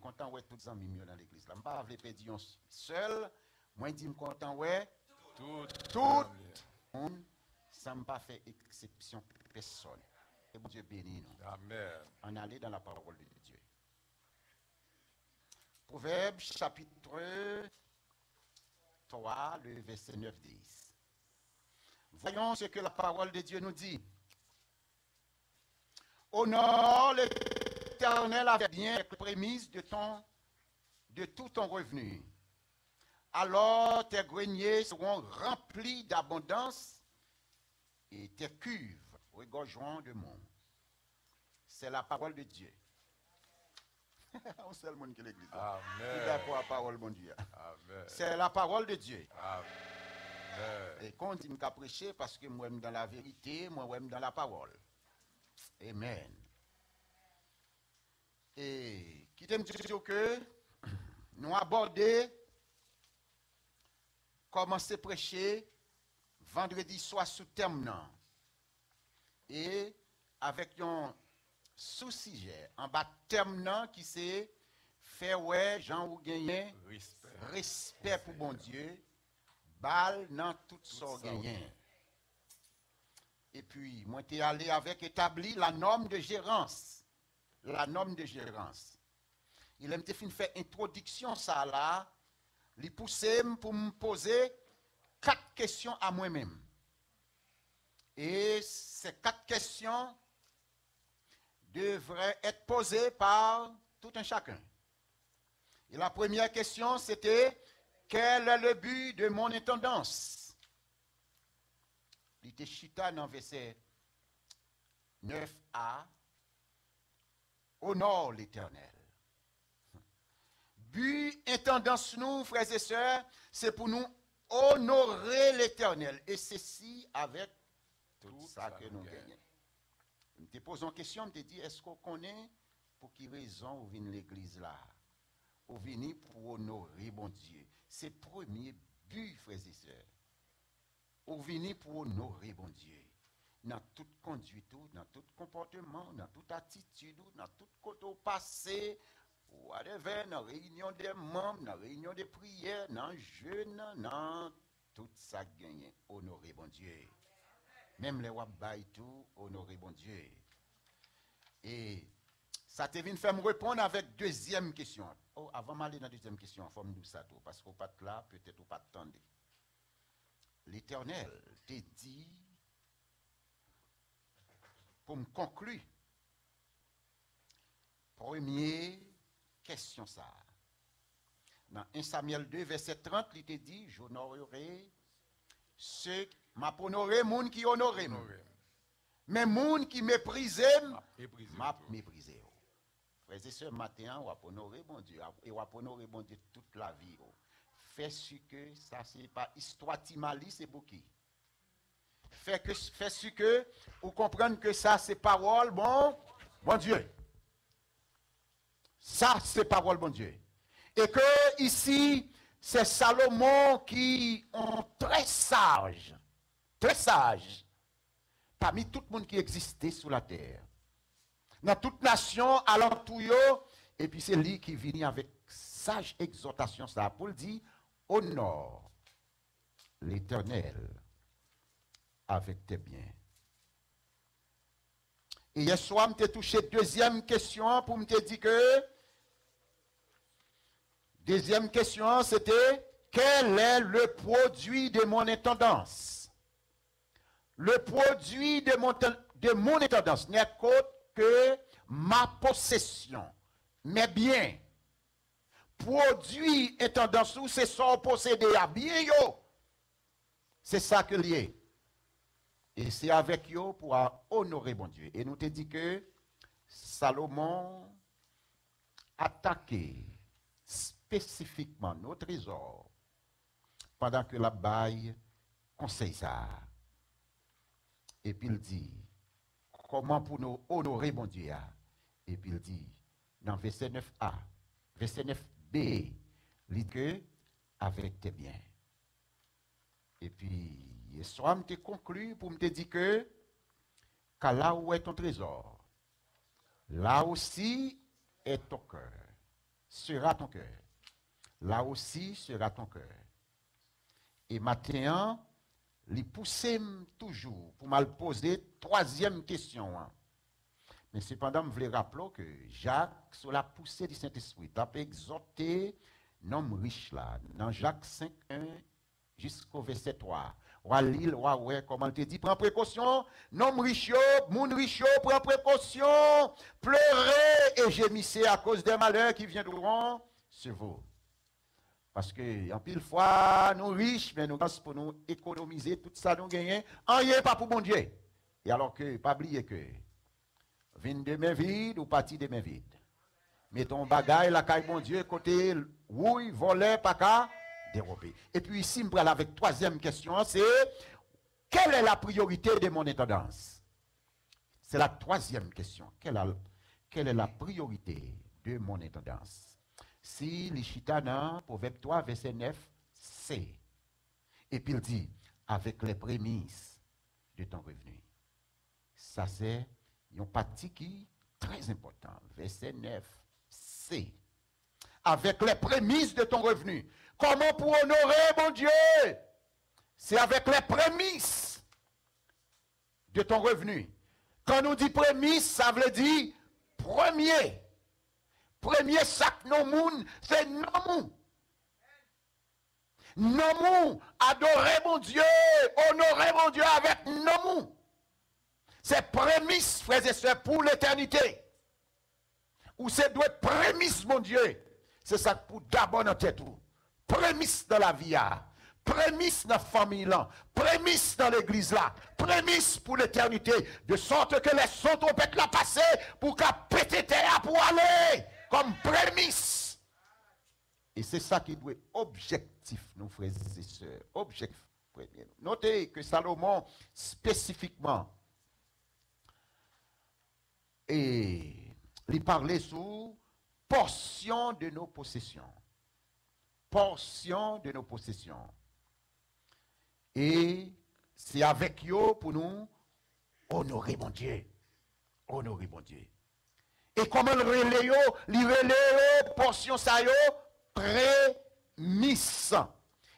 Content ouais tous les amis mieux dans l'église. Je ne vais pas vous pédir seul. Moi, je dis content ouais tout le monde. Ça ne m'a pas fait exception pour personne. Et bon Dieu bénit nous. Amen. On allait dans la parole de Dieu. Proverbe chapitre 3, le verset 9-10. Voyons ce que la parole de Dieu nous dit. Honore l'Éternel avec bien les prémices de tout ton revenu. Alors tes greniers seront remplis d'abondance et tes cuves regorgeront de monde. C'est la parole de Dieu. On sait le monde qui est l'église. Amen. D'accord, la parole de Dieu. Amen. C'est la parole de Dieu. Amen. Et quand on dit qu'à prêcher, parce que moi, j'aime dans la vérité, moi, j'aime dans la parole. Amen. Et qui t'aime dire que nous aborder, commencer à prêcher vendredi soir sous thème non. Et avec un sous-sujet, en bas thème non qui c'est faire ouais, Jean ou gagner respect pour bon Dieu, balle dans tout son gagner. Et puis, moi, j'étais allé avec établi la norme de gérance. La norme de gérance. Il aime faire introduction ça là, il poussait pour me poser 4 questions à moi-même. Et ces 4 questions devraient être posées par tout un chacun. Et la première question, c'était, quel est le but de mon intendance? Il était chita dans verset 9a. Honore l'Éternel. But, intendance nous, frères et sœurs, c'est pour nous honorer l'Éternel. Et ceci avec tout ça que nous gagnons. Je te pose une question, je te dis, est-ce qu'on connaît pour qui raison vous venez l'église là? Vous venez pour honorer bon Dieu. C'est le premier but, frères et sœurs. Vous venez pour honorer bon Dieu. Dans toute conduite, dans tout comportement, dans toute attitude, dans tout côté passé, whatever, dans la réunion des membres, dans la réunion des prières, dans le jeûne, dans tout ça gagné. Honorer bon Dieu. Même les wabay tout, honorer bon Dieu. Et ça te vient faire me répondre avec deuxième question. Oh, avant d'aller dans la deuxième question, il faut me dire ça tout, parce qu'on pas là, peut-être ou pas attendre. L'Éternel te dit, pour me conclure, Première question ça. Dans 1 Samuel 2, verset 30, il te dit, j'honorerai ceux, m'a honoré moun qui honore. Mais moun qui méprise, m'a méprisé. Frères et sœurs, matin, on va honorer bon Dieu. Et on va honorer bon Dieu toute la vie. Fais ce que ça, c'est pas histoire timali, c'est pour qui? Fais ce que vous comprenez que ça, c'est parole, bon Dieu. Ça, c'est parole, bon Dieu. Et que ici, c'est Salomon qui est très sage, parmi tout le monde qui existait sur la terre. Dans toute nation, alentour, et puis c'est lui qui vient avec sage exhortation, ça, pour le dire, honore l'Éternel avec tes biens. Et hier soir, je t'ai touché deuxième question pour me dire que deuxième question, c'était quel est le produit de mon intendance? Le produit de mon intendance n'est qu'autre que ma possession, mes biens. Produit intendance, c'est son possédé à bien yo. C'est ça que lié. Et c'est avec yo pour honorer bon Dieu. Et nous te dit que Salomon attaquait spécifiquement nos trésors pendant que la baille conseille ça. Et puis il dit, comment pour nous honorer bon Dieu? Et puis il dit, dans verset 9a, verset 9b, il dit que avec tes biens. Et puis, hier soir, je te conclu pour me dire que là où est ton trésor, là aussi est ton cœur, sera ton cœur. Là aussi sera ton cœur. Et maintenant, il pousse toujours pour me poser troisième question. Mais cependant, je voulais rappeler que Jacques, sur la poussée du Saint-Esprit, a exhorté l'homme riche là, dans Jacques 5:1 jusqu'au verset 3. Comment il te dit, prends précaution, l'homme riche, moun riche, prends précaution, pleurez et gémissez à cause des malheurs qui viendront sur vous. Parce que, en pile fois, nous riches, mais nous pensons pour nous économiser tout ça, nous gagnons, rien pas pour bon Dieu. Et alors que, pas oublier que, vin de main vide ou parti de main vide. Mettons bagaille, la caille bon Dieu, côté, oui, voler, pas qu'à dérober. Et puis ici, je parle avec troisième question, c'est, quelle est la priorité de mon intendance? C'est la troisième question. Quelle est la priorité de mon intendance? Si l'Ichitana, Proverbe 3, verset 9, c'est. Et puis il dit, avec les prémices de ton revenu. Ça c'est une partie qui est très importante. Verset 9, c'est. Avec les prémices de ton revenu. Comment pour honorer mon Dieu? C'est avec les prémices de ton revenu. Quand nous dit prémices, ça veut dire premier. Premier sac non moun, c'est non moun. Non moun, adorer mon Dieu, honorer mon Dieu avec non moun. C'est prémisse, frères et sœurs, pour l'éternité. Ou c'est doit être prémisse, mon Dieu. C'est ça pour d'abord dans tête. Prémisse dans la vie, prémisse dans la famille, prémisse dans l'église là, prémisse pour l'éternité, de sorte que les sons trompettes la passer pour qu'à péter terre pour aller. Comme prémisse. Et c'est ça qui doit être objectif, nos frères et sœurs. Objectif premier. Notez que Salomon, spécifiquement, il parlait sur portion de nos possessions. Portion de nos possessions. Et c'est avec eux pour nous honorer mon Dieu. Honorer mon Dieu. Et comment le relais, portion ça yo, prémisse.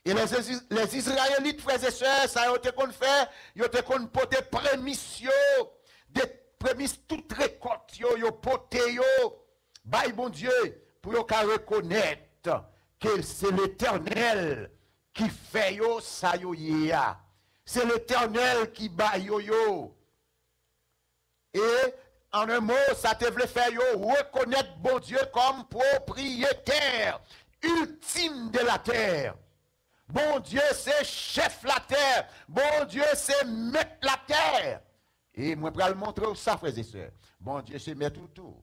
Et les Israélites, frères et sœurs, ça yo te qu'on fait, yo te qu'on porter prémisse yo, des prémices toute récolte yo porter yo, bye bon Dieu, pour yo qu'à reconnaître que c'est l'Éternel qui fait yo ça yo c'est l'Éternel qui baille yo. Et En un mot, ça te veut faire reconnaître bon Dieu comme propriétaire ultime de la terre. Bon Dieu, c'est chef la terre. Bon Dieu, c'est maître la terre. Et moi, je vais le montrer ça, frères et sœurs. Bon Dieu, c'est maître tout.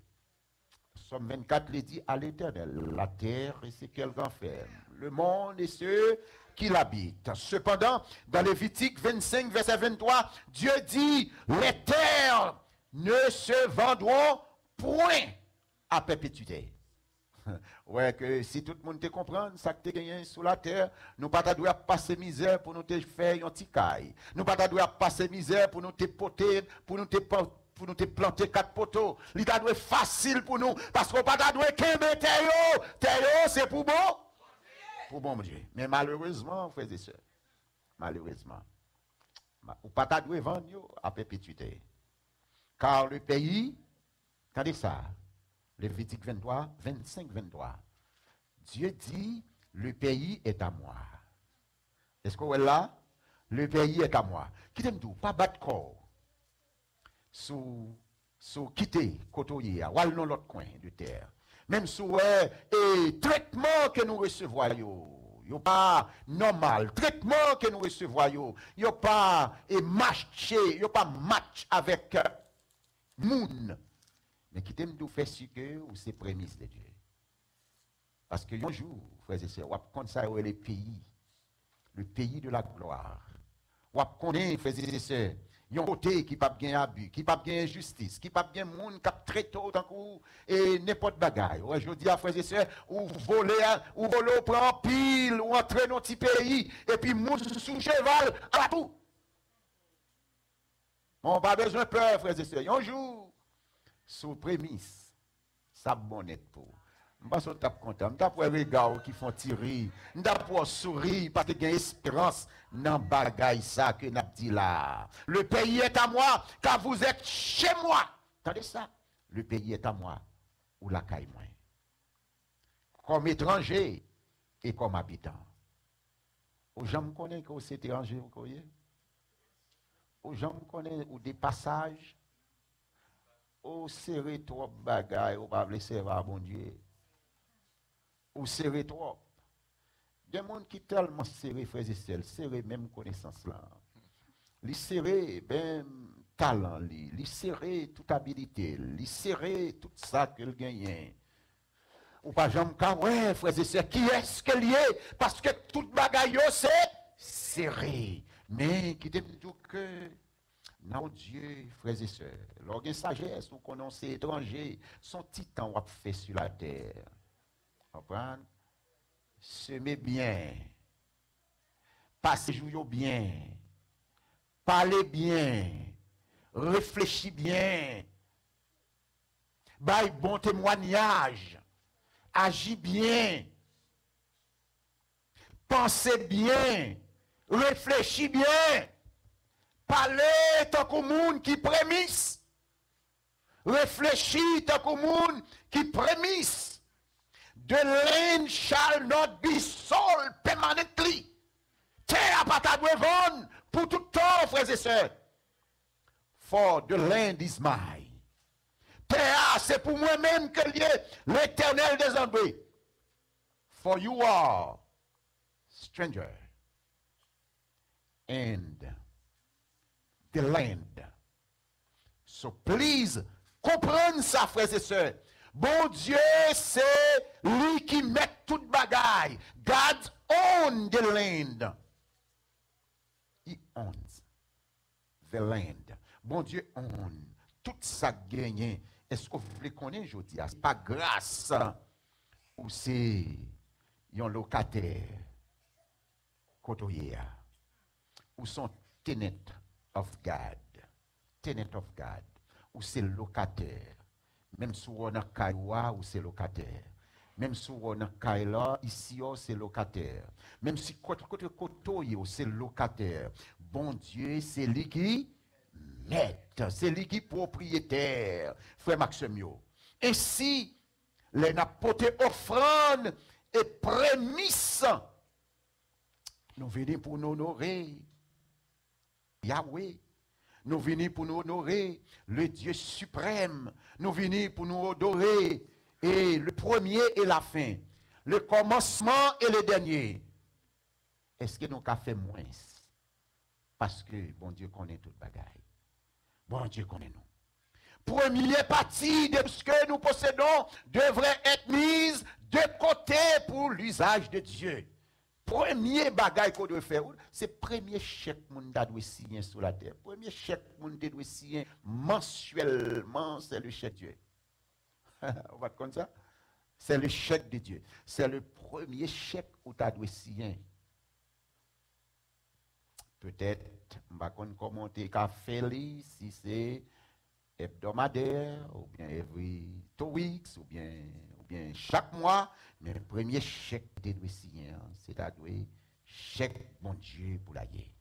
Somme 24 le dit à l'Éternel, la terre et ce qu'elle renferme, le monde et ceux qui l'habitent. Cependant, dans Lévitique 25, verset 23, Dieu dit, les terres ne se vendront point à perpétuité. Ouais, que si tout le monde te comprend, ça que tu gagné sous la terre, nous pas doit passer misère pour nous te faire un petit caille. Nous pas doit passer misère pour nous te poter, pour nous te planter 4 poteaux. Il doit être facile pour nous parce qu'on pas doit qu'aimer terre c'est pour bon. Pour bon Dieu. Mais malheureusement, frères et sœurs, malheureusement, ou pas doit vendre à perpétuité. Car le pays, regardez ça. Lévitique 23, 25, 23. Dieu dit, le pays est à moi. Est-ce que vous êtes là? Le pays est à moi. Qui t'aime tout? Pas battre corps. Sous quitter, côtoyer, ou aller dans l'autre coin de terre. Même sous et traitement que nous recevons, yo pas normal. Traitement que nous recevons, yo pas matché, yo pas match avec moun. Mais qui t'aime tout faire ce que ou c'est prémisse de Dieu. Parce que un jour, frères et sœurs, on va ça le pays de la gloire. On va connaître, frères et sœurs, il y a un côté qui n'a pas bien abus, qui n'a pas bien injustice, qui n'a pas bien monde, qui a très tôt dans coup et n'importe bagaille. Je dis à frères et sœurs, ou voler, prend pile, ou entrer dans un petit pays, et puis monter sous cheval, à tout. On n'a pas besoin de peur, frères et sœurs. Un jour, sous prémisse, ça bonnet pour. Je ne suis pas content. Je suis les gars qui font tirer. Je suis sourire parce que j'ai espérance dans le bagaille ça que n'a dit là. Le pays est à moi car vous êtes chez moi. Attendez ça. Le pays est à moi ou la caille moi. Comme étranger et comme habitant. Aux gens me connaissent que vous êtes étranger, vous voyez. Aux gens me connaissent ou des passages. Ou serré trop bagaille, ou pas laisser voir bon Dieu. Ou serré trop. Il y a des gens qui sont tellement serrés, frères et sœurs, serrés même connaissance là. Ils serrés même talent, ils serrés toute habilité, ils serrés tout ça qu'ils gagnent. Ou pas jamais quand ouais, frères et sœurs, qui est-ce qu'il y est? Parce que tout bagaille c'est serré. Mais qui dit tout que non, Dieu, frères et sœurs, l'organe sagesse, ou connaissez étranger, son titan a fait sur la terre. Comprenez? Semez bien, passez jour bien, parlez bien, réfléchissez bien, baille bon témoignage, agis bien, pensez bien, réfléchissez bien. Parlez tant qu'au monde qui prémisse. Réfléchis tant qu'au monde qui prémisse. The land shall not be sold permanently. Terre pas ta vendre pour tout temps, frères et sœurs. For the land is mine. Terre, c'est pour moi-même que l'Éternel des armées. For you are stranger. And the land. So please, comprenez ça, frères et sœurs. Bon Dieu, c'est lui qui met toute bagaille. God owns the land. He owns the land. Bon Dieu own tout ça gagné. Est-ce que vous voulez connaître aujourd'hui? C'est pas grâce ou c'est un locataire côtoyer ou son tenant of God. Tenant of God. Ou c'est locataire. Même si on a Kaïwa ou c'est locataire. Même si on a Kaïla, ici, c'est locataire. Même si côté c'est locataire. Bon Dieu, c'est lui qui maître. C'est lui qui propriétaire. Frère Maximio. Et si les n'apporté offrande et prémisse, nous venons pour nous honorer Yahweh. Nous venons pour nous honorer le Dieu suprême. Nous venons pour nous adorer et le premier et la fin, le commencement et le dernier. Est-ce que nous avons fait moins? Parce que bon Dieu connaît toute bagaille. Bon Dieu connaît nous. Première partie de ce que nous possédons devrait être mise de côté pour l'usage de Dieu. Premier bagaille qu'on doit faire, c'est premier chèque qu'on doit signer sur la terre. Premier chèque qu'on doit signer mensuellement, c'est le chèque de Dieu. On va comme ça? C'est le chèque de Dieu. C'est le premier chèque où tu dois signer. Peut-être, on va commenter café si c'est hebdomadaire, ou bien every 2 weeks, ou bien chaque mois, mais le premier chèque de doit signer, c'est à dire chèque bon Dieu pour la guerre.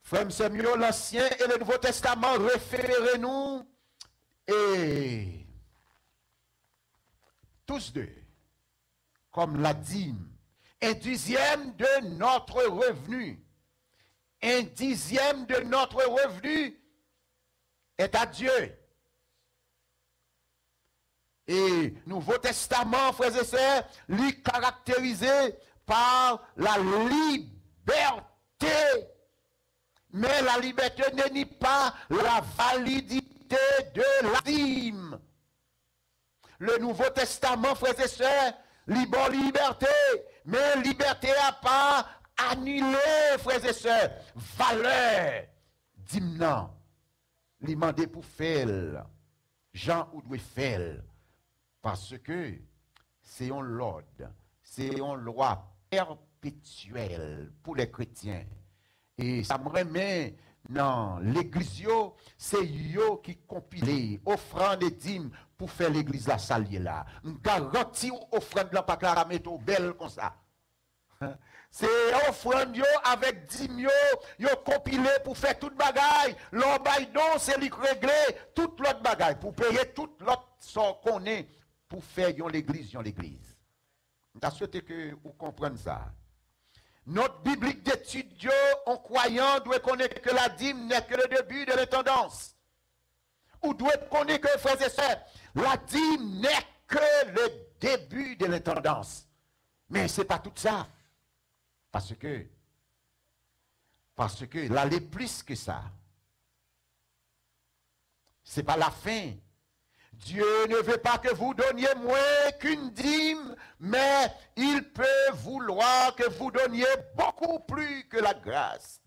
Frère Samuel, l'Ancien et le Nouveau Testament référez-nous et tous deux, comme la dîme, 1/10 de notre revenu. 1/10 de notre revenu est à Dieu. Et Nouveau Testament, frères et sœurs, lui caractérisé par la liberté. Mais la liberté ne nie pas la validité de la dîme. Le Nouveau Testament, frères et sœurs, libre liberté, mais liberté n'a pas annulé, frères et sœurs, valeur d'hymne. Li mandé pour faire, Jean ou doit faire, parce que c'est un l'ordre, c'est une loi perpétuelle pour les chrétiens. Et ça me remet dans l'église, c'est eux qui compilent offrande et dîmes pour faire l'église la salier là. On garantit offrande là pas la mettre belle comme ça. C'est offrande avec dîmes yo compilé pour faire toute bagaille. L'on bail don c'est lui régler toute l'autre bagaille pour payer toute l'autre son qu'on est pour faire l'église l'église. On souhaité que vous compreniez ça. Notre biblique d'étude en croyant doit connaître que la dîme n'est que le début de l'intendance. Ou doit connaître que, frères et sœurs, la dîme n'est que le début de l'intendance. Mais ce n'est pas tout ça. Parce que là, il est plus que ça. Ce n'est pas la fin. Dieu ne veut pas que vous donniez moins qu'une dîme, mais il peut vouloir que vous donniez beaucoup plus que la grâce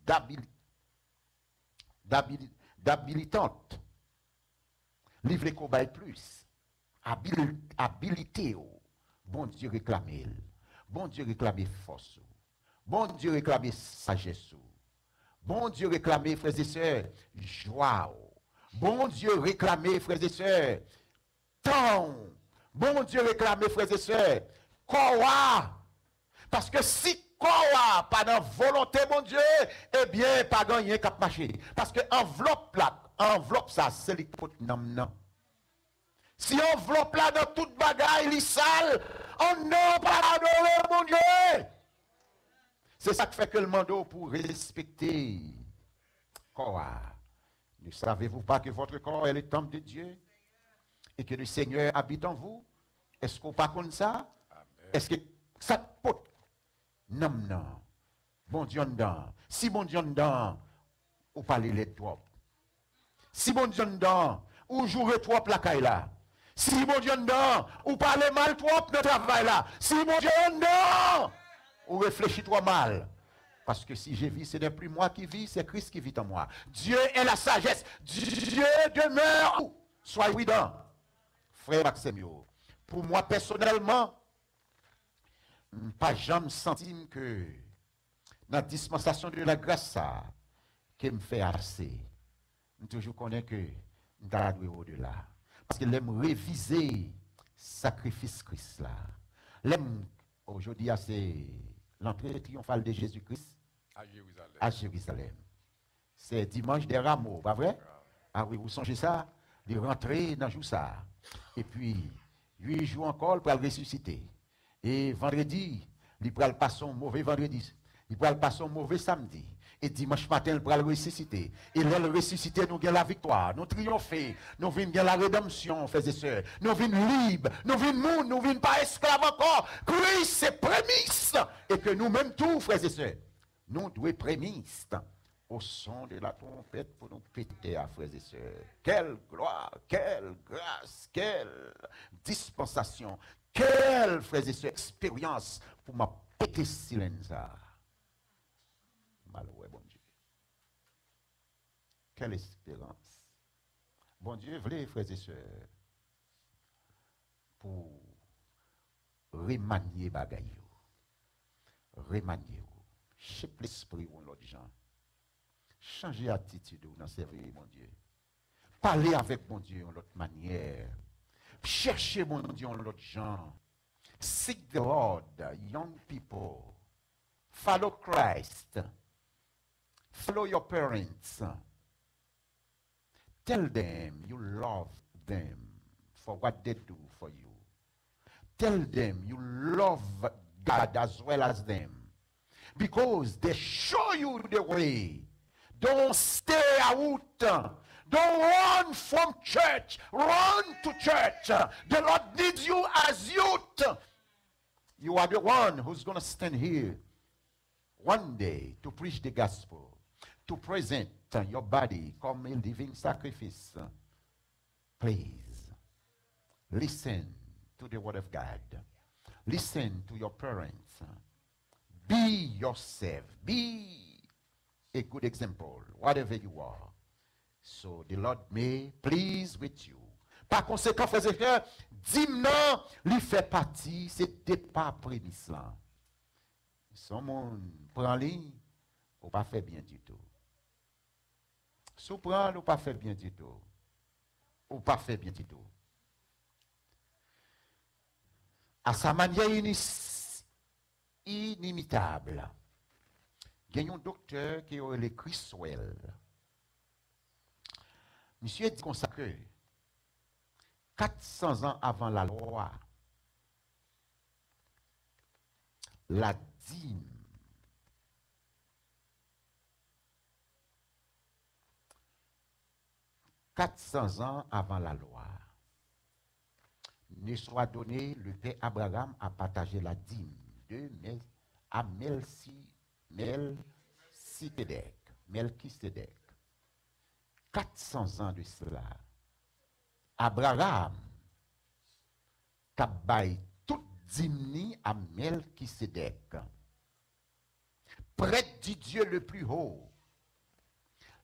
d'habilitante. Livrez combat plus. Habilité. Bon Dieu réclamez. Bon Dieu réclamez force. Bon Dieu réclamez sagesse. Bon Dieu réclamez, frères et sœurs, joie. Bon Dieu réclamez, frères et sœurs, temps. Bon Dieu réclamez, frères et sœurs, quoi. Parce que si quoi, pas dans volonté, mon Dieu, eh bien, pas gagné cap marché. Parce que enveloppe ça, c'est les potes non. Si enveloppe là dans toute bagaille, les sales, on n'a pas adoré, mon Dieu. C'est ça qui fait que le mandat pour respecter quoi. Ne savez-vous pas que votre corps est le temple de Dieu et que le Seigneur habite en vous? Est-ce qu'on pas comme ça? Est-ce que ça peut? Non. Bon Dieu dedans. Si bon Dieu dedans, ou parlez les trop. Si bon Dieu dedans, ou jouez trop la caille là. Si bon Dieu dedans, ou parlez mal trop dans le travail là. Si bon Dieu dedans, ou réfléchis trop mal. Parce que si je vis, ce n'est plus moi qui vis, c'est Christ qui vit en moi. Dieu est la sagesse. Dieu demeure où? Soyez dans. Frère Maximio, pour moi personnellement, pas jamais senti que dans la dispensation de la grâce, ça, qui me fait assez. Je toujours connais que je dois aller au-delà. Parce que j'aime réviser sacrifice Christ là. L'aime aujourd'hui, c'est l'entrée triomphale de Jésus-Christ à Jérusalem. C'est dimanche des rameaux, pas vrai? Ah oui, vous songez ça? De rentrer dans le jour ça. Et puis, 8 jours encore pour le ressusciter. Et vendredi, il pourra passer un mauvais vendredi. Il pourra passer un mauvais samedi. Et dimanche matin, il va le ressusciter. Et là, le ressusciter, nous gagnons la victoire. Nous triomphons. Nous venons gagner la rédemption, frères et sœurs. Nous venons libres. Nous venons monde. Nous venons pas esclaves encore. Christ, c'est prémisse. Et que nous-mêmes, tous, frères et sœurs, nous devons prémisse au son de la trompette pour nous péter à frères et sœurs. Quelle gloire, quelle grâce, quelle dispensation, quelle, frères et sœurs, expérience pour m'a péter silenza. Malheureux, bon Dieu. Quelle espérance. Bon Dieu, voulez, frères et sœurs, pour remanier bagaille, remanier, chez l'esprit ou l'autre gens. Changer attitude dans servir mon Dieu. Parler avec mon Dieu en l'autre manière. Chercher mon Dieu en l'autre genre. Seek the Lord, young people. Follow Christ. Follow your parents. Tell them you love them for what they do for you. Tell them you love God as well as them. Because they show you the way. Don't stay out. Don't run from church. Run to church. The Lord needs you as youth. You are the one who's going to stand here one day to preach the gospel, to present your body comme a living sacrifice. Please, listen to the word of God. Listen to your parents. Be yourself. Be a good example, whatever you are. So the Lord may please with you. Par conséquent, frères et frères, dimnan lui fait partie, c'était pas prémisse là. Son monde prend ligne, ou pas fait bien du tout. Sous prend, ou pas fait bien du tout. Ou pas fait bien du tout. À sa manière inimitable. Il y a un docteur qui a le Criswell. Monsieur dit consacré 400 ans avant la loi, la dîme « 400 ans avant la loi, ne soit donné, le père Abraham a partagé la dîme à Melchisedec. 400 ans de cela, Abraham a baillé toute dîme à Melchisedec, prêtre du Dieu le plus haut.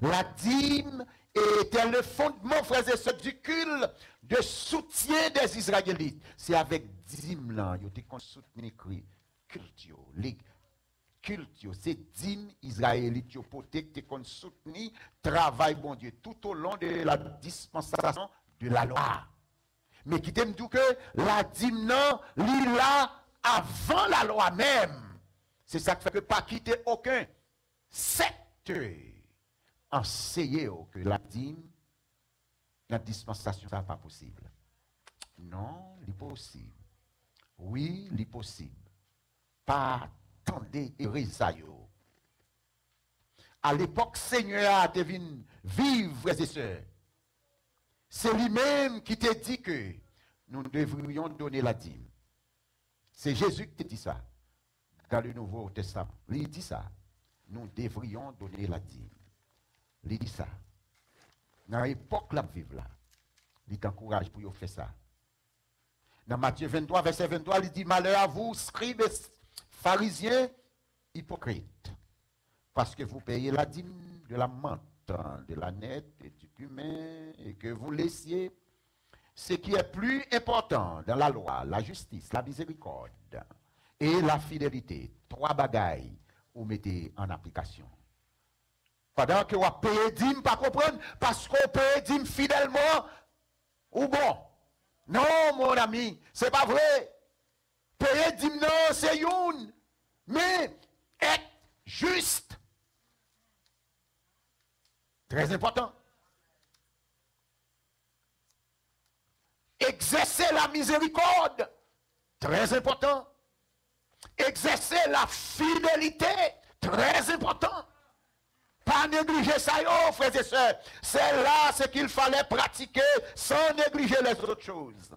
La dîme était le fondement, frères et sœurs, du culte de soutien des Israélites. C'est avec dîme là, ils ont soutenu culte. Culture, c'est dîme israélite pour te soutenir travail bon Dieu tout au long de la dispensation de la loi. Mais qui t'aime dit que la dîme non, là avant la loi même. C'est ça qui fait que pas quitter aucun secte enseigner que la dîme, la dispensation, ça n'est pas possible. Non, c'est possible. Oui, c'est possible. Pas attendez et résaillot. À l'époque, Seigneur a devenu vivre, frères et sœurs. C'est lui-même qui t'a dit que nous devrions donner la dîme. C'est Jésus qui t'a dit ça. Dans le Nouveau Testament, il dit ça. Nous devrions donner la dîme. Il dit ça. Dans l'époque là, vivre là, il t'encourage pour faire ça. Dans Matthieu 23, verset 23, il dit malheur à vous, scribes, pharisiens, hypocrites, parce que vous payez la dîme de la menthe, de la nette et du cumin, et que vous laissiez ce qui est plus important dans la loi, la justice, la miséricorde et la fidélité. 3 bagailles vous mettez en application. Pendant que vous payez dîme, pas comprendre, parce qu'on paye dîme fidèlement, ou bon. Non, mon ami, c'est pas vrai. Payer dîme, non, c'est une. Mais être juste. Très important. Exercer la miséricorde. Très important. Exercer la fidélité. Très important. Pas négliger ça, yo, frères et sœurs. C'est là ce qu'il fallait pratiquer sans négliger les autres choses.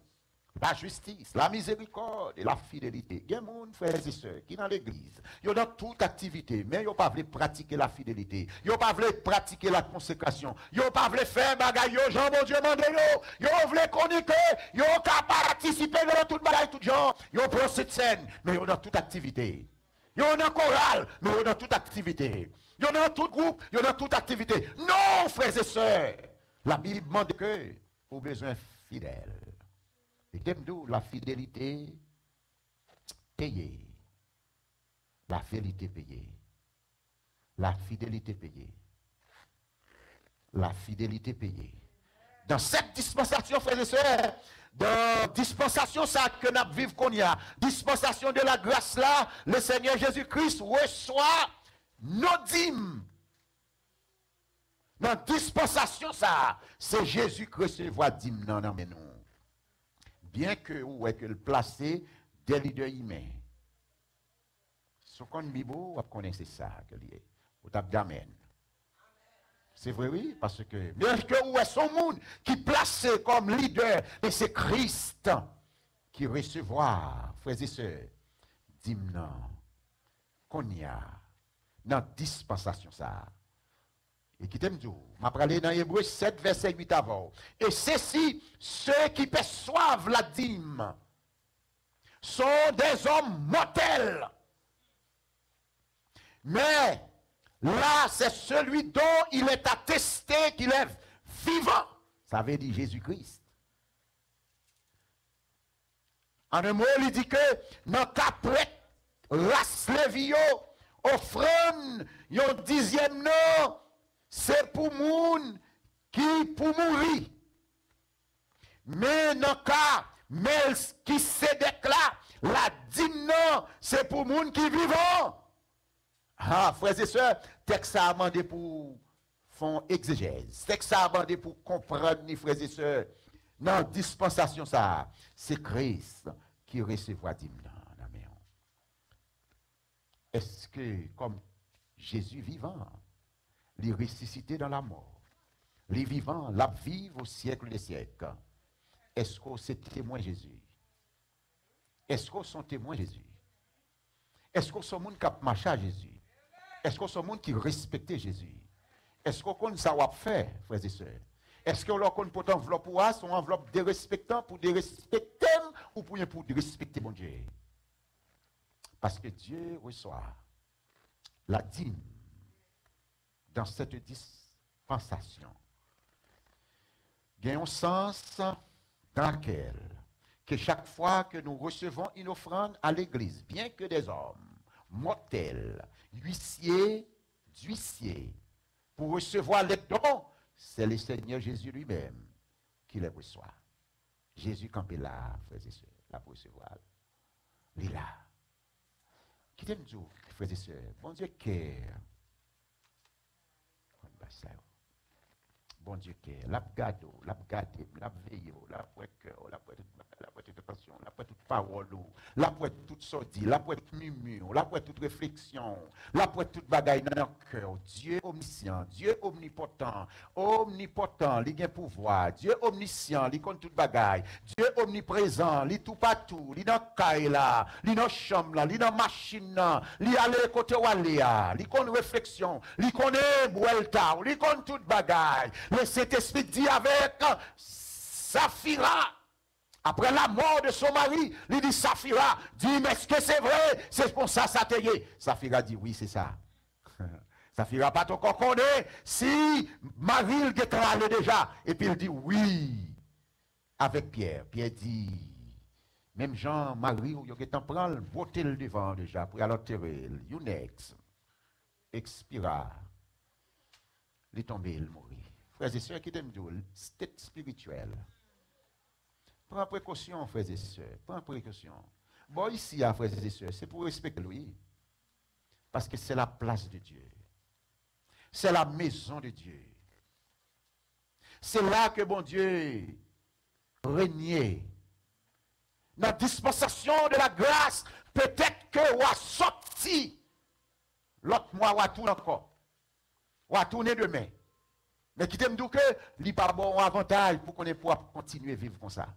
La justice, la miséricorde et la fidélité. Il y a des gens, frères et sœurs, qui dans l'église, ils ont dans toute activité, mais ils n'ont pas voulu pratiquer la fidélité. Ils n'ont pas voulu pratiquer la consécration. Ils n'ont pas voulu faire bagaille, Jean, mon Dieu, mandé, ils ont voulu chroniquer, ils n'ont pas participé dans toute bagaille, tout genre. Ils ont pris cette scène, mais ils ont dans toute activité. Ils ont dans chorale, mais ils ont dans toute activité. Ils ont dans tout groupe, ils ont dans toute activité. Non, frères et sœurs, la Bible demande que vous avez besoin fidèle. Et d'où la fidélité payée. La fidélité payée. La fidélité payée. La fidélité payée. Dans cette dispensation, frères et sœurs, dans dispensation ça que nous vivons qu'on y a, dispensation de la grâce là, le Seigneur Jésus-Christ reçoit nos dîmes. Dans dispensation ça, c'est Jésus qui reçoit dîmes non mais nous. Bien que ou est que le placer des leaders humains. Ce qu'on Bible, vous connaissez ça que lié. Vous tape d'amen. C'est vrai, oui, parce que bien que où est son monde qui placé comme leader, et c'est Christ qui recevra, frères et sœurs, dîmes qu'on y a dans dispensation ça. Et qui t'aime dire, m'a parlé dans Hébreux 7, verset 8 avant. Et ceci, ceux qui perçoivent la dîme, sont des hommes mortels. Mais là, c'est celui dont il est attesté qu'il est vivant. Ça veut dire Jésus-Christ. En un mot, il dit que dans qu'après race Lévio, offrande, yon 10e nom, c'est pour moun qui pour mourir. Mais dans le cas, mais qui se déclare, la dîme non, c'est pour moun qui vivant. Ah, frères et sœurs, texte a demandé pour faire exégèse. Texte a demandé pour comprendre, ni frères et sœurs. Non, dispensation ça, c'est Christ qui recevra dîme non. Est-ce que, comme Jésus vivant, il est ressuscité dans la mort, les vivants, la vivent au siècle des siècles. Est-ce que c'est témoin Jésus? Est-ce que sont témoins Jésus? Est-ce que sont monde qui marché à Jésus? Est-ce que sont monde qui respectait Jésus? Est-ce qu'on ça va faire, frères et sœurs? Est-ce que l'on peut enveloppe pour son enveloppe de respectant pour de respecter ou pour de respecter mon Dieu? Parce que Dieu reçoit la dîme dans cette dispensation. Il y a un sens dans lequel, que chaque fois que nous recevons une offrande à l'église, bien que des hommes mortels, huissiers, d'huissiers, pour recevoir les dons, c'est le Seigneur Jésus lui-même qui les reçoit. Jésus campé là, frères et sœurs, là pour recevoir. Il est là. Qui t'aime dire, frères et sœurs, bon Dieu cœur. Bon Dieu cœur, la gado, la gade, la veille, la pour cœur, la pour toute passion, la pour toute parole, la pour toute sortie, la pour toute murmure, la pour toute réflexion, la pour toute bagaille dans notre cœur. Dieu omniscient, Dieu omnipotent, il a pouvoir, Dieu omniscient, il compte toute bagaille, Dieu omniprésent, il tout partout, il dans caille là, il dans chambre là, il dans machine là, il aller côté où aller, il compte réflexion, il connaît boelta, il compte toute bagaille. Le Saint-Esprit dit avec Saphira, après la mort de son mari, il dit Saphira, dit mais est-ce que c'est vrai? C'est pour ça ça te y est. Saphira dit oui, c'est ça. Saphira pas encore connaît si Marie il est allé déjà. Et puis il dit oui. Avec Pierre. Pierre dit, même Jean-Marie, il est en train de voter le devant déjà pour aller enterrer. Younex expira. Il est tombé, il mourit. Frères et sœurs, qui t'aiment dire, c'est spirituel. Prends précaution, frères et sœurs. Prends précaution. Bon, ici, frères et sœurs, c'est pour respecter lui. Parce que c'est la place de Dieu. C'est la maison de Dieu. C'est là que bon Dieu régnait. Dans la dispensation de la grâce, peut-être que on a sorti l'autre mois ou tout encore. On va tourner demain. Mais qui t'aime dire que il pas bon avantage pour qu'on ait pour continuer à vivre comme ça.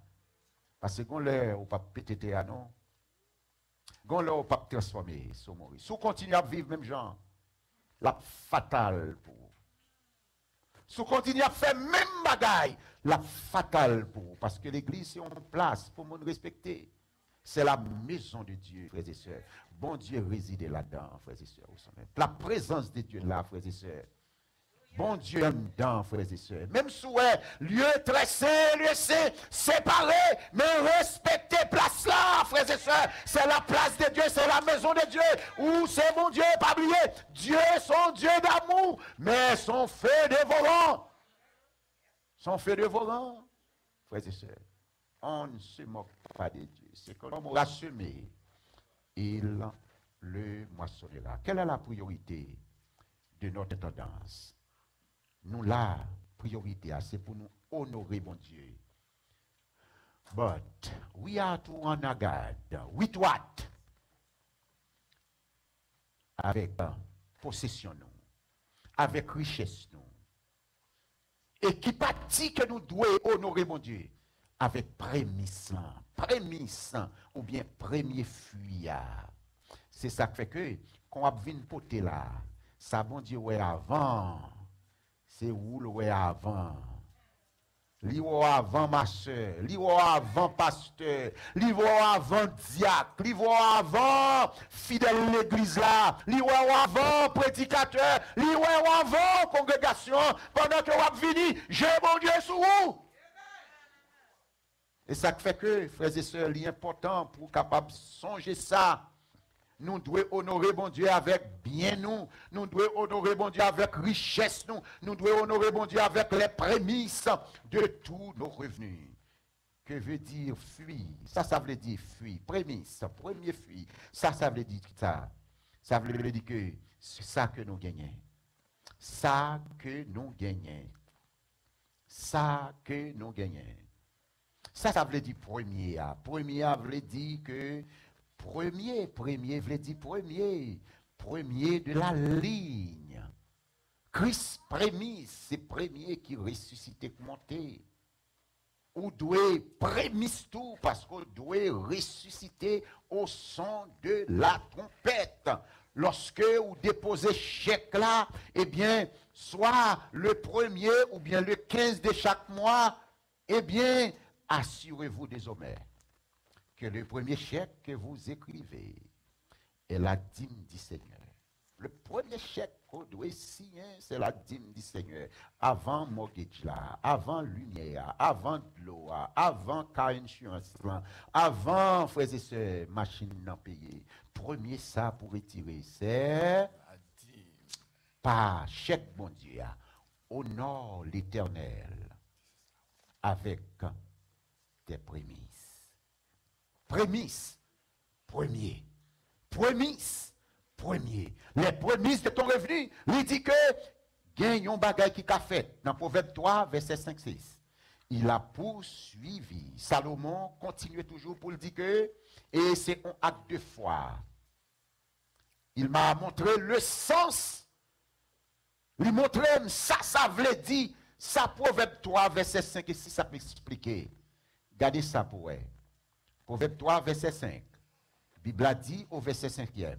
Parce que quand l'heure, on pas péter à non. Quand l'heure, on pas transformer, so mourir. Si on continue à vivre même genre, la fatale pour vous. Si on continue à faire même bagaille, la fatale pour vous. Parce que l'église, c'est une place pour nous respecter. C'est la maison de Dieu, frères et sœurs. Bon Dieu réside là-dedans, frères et sœurs. La présence de Dieu là, frères et sœurs. Bon Dieu aime dedans, frères et sœurs. Même sous lieu très saint, lieu saint, séparé, mais respectez place là, frères et sœurs. C'est la place de Dieu, c'est la maison de Dieu. Où c'est mon Dieu, pas oublier. Dieu, son Dieu d'amour, mais son feu dévorant. Son feu dévorant, frères et sœurs. On ne se moque pas de Dieu. C'est que l'homme aura semé, il le moissonnera. Quelle est la priorité de notre tendance? Nous, la priorité, c'est pour nous honorer mon Dieu. But we are to honor God with what? Avec possession, nous, avec richesse, nous. Et qui partit que nous devons honorer mon Dieu? Avec prémisse, ou bien premier fuyard. C'est ça qui fait que, quand on vient poter là, ça bon Dieu, ouais, avant. C'est où le ouais avant. Li avant ma soeur, li avant pasteur, li avant diacre, li avant fidèle l'église là, li avant prédicateur, li avant congrégation, pendant que vous venez, j'ai mon Dieu sous vous. Et ça fait que, frères et sœurs, l'important pour capable songer ça. Nous devons honorer bon Dieu avec bien nous. Nous devons honorer bon Dieu avec richesse nous. Nous devons honorer bon Dieu avec les prémices de tous nos revenus. Que veut dire fuir? Ça veut dire fuir. Prémisse, premier fuir. Ça veut dire ça. Ça veut dire que c'est ça que nous gagnons. Ça que nous gagnons. Ça que nous gagnons. Ça veut dire premier. Premier veut dire que premier veut dire premier de la ligne. Christ prémisse, c'est premier qui ressuscité, monté. Ou doit prémisse tout parce qu'on doit ressusciter au son de la trompette. Lorsque vous déposez chèque là, eh bien, soit le 1er ou bien le 15 de chaque mois, eh bien, assurez-vous désormais que le premier chèque que vous écrivez est la dîme du Seigneur. Le premier chèque qu'on doit signer, c'est la dîme du Seigneur. Avant mortgage là, avant lumière, avant de l'eau, avant car insurance, avant, frères et sœurs, machine non payée. Premier ça pour retirer, c'est la dîme. Par chèque, mon Dieu, honore l'Éternel avec tes prémices. Prémices, premier. Prémices, premier. Les prémices de ton revenu, il dit que gagne un bagage qui a fait. Dans Proverbe 3, verset 5-6. Il a poursuivi. Salomon continue toujours pour le dire que, et c'est un acte de foi. Il m'a montré le sens. Il m'a montré ça veut dire. Ça, Proverbe 3, verset 5 et 6, ça peut expliquer. Regardez ça pour elle. Proverbe 3, verset 5. Bible a dit au verset 5e.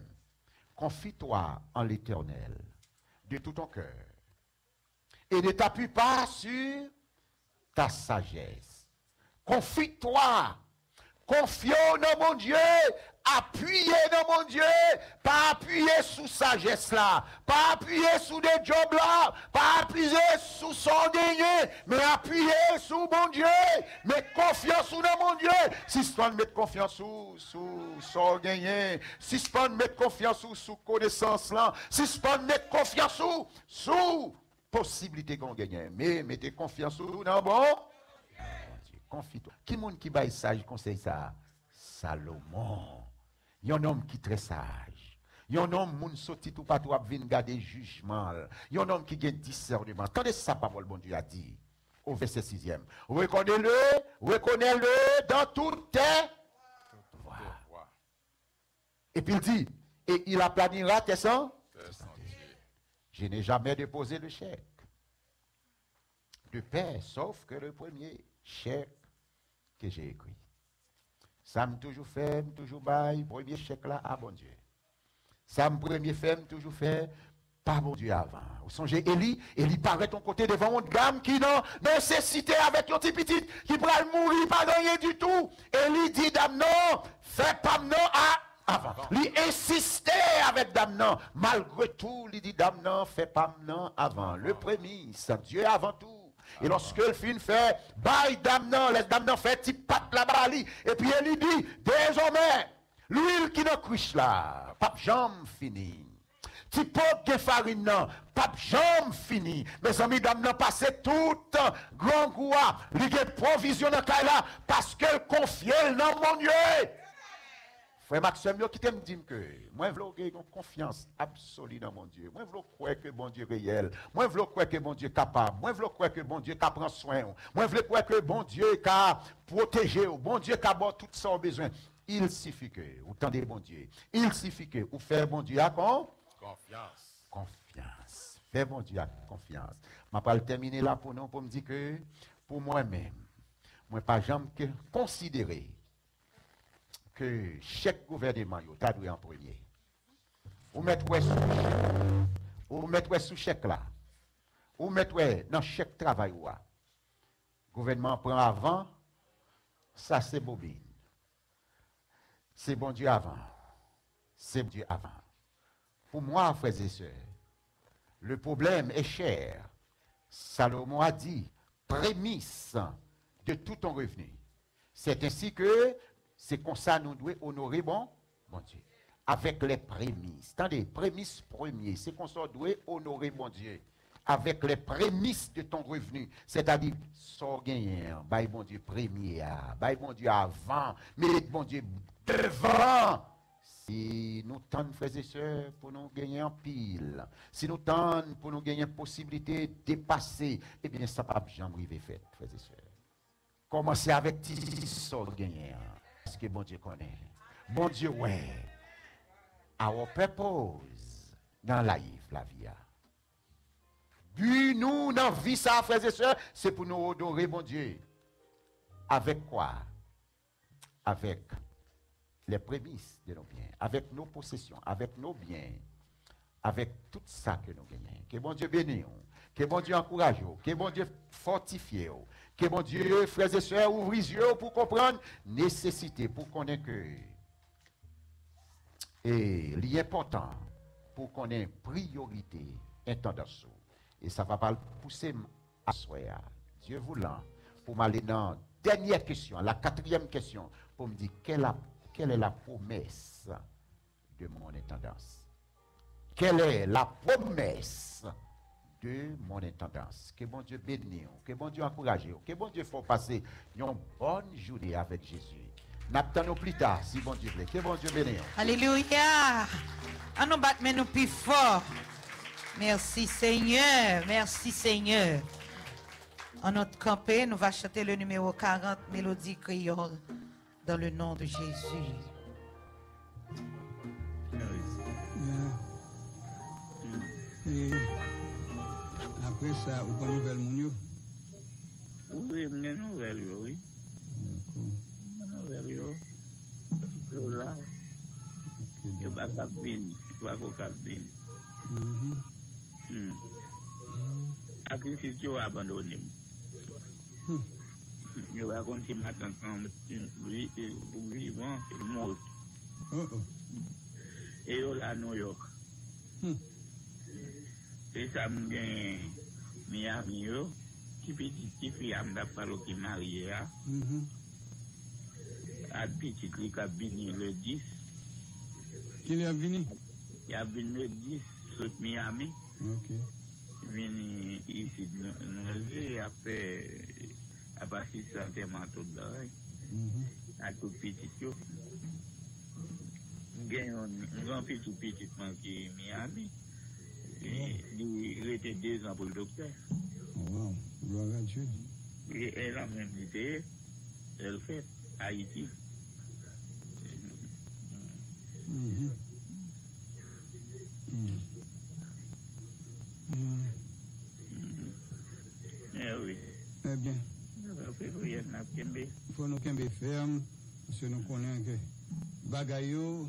Confie-toi en l'Éternel de tout ton cœur et ne t'appuie pas sur ta sagesse. Confie-toi. Confions dans mon Dieu, appuyez dans mon Dieu, pas appuyer sous sagesse là, pas appuyer sous des jobs là, pas appuyer sous son gagné, mais appuyer sous mon Dieu, mettre confiance dans mon Dieu. Si tu mettre confiance sous son gagné, si tu mettre confiance sous connaissance là, si tu mettre confiance sous possibilité qu'on gagne, mais mettez confiance sous non bon. Confie-toi. Qui monde qui baille sage conseille ça? Salomon. Il y a un homme qui est très sage. Il y a un homme qui sorti tout partout à venir garder jugement. Il y a un homme qui a discernement. Attendez ça, parole bon Dieu a dit au verset 6e. Reconnais-le dans toutes tes voies. Et puis il dit, et il aplanira tes sentiers. Je n'ai jamais déposé de chèque de paix, sauf que le premier chèque que j'ai écrit. Ça me toujours fait, me toujours bail, premier chèque là à bon Dieu. Ça me premier fait, me toujours fait, pas bon Dieu avant. Vous songez, Élie paraît ton côté devant une gamme qui n'a nécessité avec un petit petit qui pourra mourir, pas gagner du tout. Élie dit, dame non, fais pas non avant. Il insistait avec dame non. Malgré tout, il dit, dame non, fais pas non avant. Le premier, c'est Dieu avant tout. Et lorsque le film fait, bye dame non, laisse dame non fait, petit pat là-bas, et puis elle dit, désormais, l'huile qui nous couche là, pape jambe fini. Ti pot de farine non, pape jambe fini. Mes amis, dame non passé tout grand goût, li gen provision dans là, parce qu'elle confie dans mon Dieu. Frère Maxime, qui t'aime dire que moi, je veux avoir confiance absolue dans mon Dieu. Moi, je veux croire que bon Dieu est réel. Moi, je veux croire que bon Dieu est capable. Moi, je veux croire que bon Dieu prend soin. Moi, je veux croire que bon Dieu est protégé. Bon Dieu a tout ça besoin. Il suffit que, vous tendez bon Dieu. Il suffit que, vous faites bon Dieu à Confiance. Confiance. Fais bon Dieu à confiance. Je ne vais pas terminer là pour nous, pour me dire que, pour moi-même, moi, pas jamais considérer que chaque gouvernement t'a doué en premier. Ou mettre sous chèque. Ou mettre sous chèque là. Ou mettre dans chaque travail ou gouvernement prend avant, ça c'est bobine. C'est bon Dieu avant. C'est bon Dieu avant. Pour moi, frères et sœurs, le problème est cher. Salomon a dit, prémisse de tout ton revenu. C'est ainsi que c'est comme ça nous devons honorer bon Dieu. Avec les prémices. Attendez, prémices premiers. C'est qu'on doit honorer bon Dieu. Avec les prémices de ton revenu. C'est-à-dire, sans gagner, bail bon Dieu premier, bail bon Dieu avant, mais bon Dieu devant. Si nous tentons, frères et sœurs, pour nous gagner en pile, si nous tentons pour nous gagner une possibilité de dépasser, eh bien, ça ne va pas jamais arriver fait, frères et sœurs. Commencez avec 10 gagner. Parce que bon Dieu connaît. Bon Dieu, ouais. Our purpose dans la vie, la vie. Puis nous, dans la vie, ça, frères et sœurs, c'est pour nous adorer bon Dieu. Avec quoi? Avec les prémices de nos biens, avec nos possessions, avec nos biens, avec tout ça que nous gagnons. Que bon Dieu bénisse, que bon Dieu encourage, que bon Dieu fortifie, que bon Dieu, frères et sœurs, ouvre les yeux pour comprendre nécessité, pour connaître que et l'important pour qu'on ait priorité intendance. Et ça va pas pousser à soi. Dieu voulant, pour m'aller dans la dernière question, la quatrième question, pour me dire quelle est la promesse de mon intendance. Quelle est la promesse de mon intendance? Que bon Dieu bénisse, que bon Dieu encourage, que bon Dieu fasse passer une bonne journée avec Jésus. N'attendons plus tard, si bon Dieu plaît. Que bon Dieu bénisse. Alléluia. On nous bat, mais nous plus fort. Merci Seigneur. Merci Seigneur. En notre campé, nous allons chanter le numéro 40, Mélodie créole, dans le nom de Jésus. Et après ça, vous avez une nouvelle mounio? Oui, une nouvelle, oui. Une nouvelle, là. Je ne vais pas cabine, je ne vais pas cabine. Après, si tu as abandonné, je vais continuer à t'entendre pour vivre et mort. Et là, à New York. Et ça me gagne Miami, qui petit fille à me parler qui marié à petit qui a venu le 10. Qui est venu? Il a venu le 10 sur Miami. Ok. Venu ici, nous après à partir de santément tout d'oreille. À tout petit. Nous avons un petit qui est Miami. Il était 2 ans pour le docteur. Wow, gloire à Dieu. Et elle a même dit, elle fait Haïti. faut nous camper ferme, parce que nous connaissons que bagayo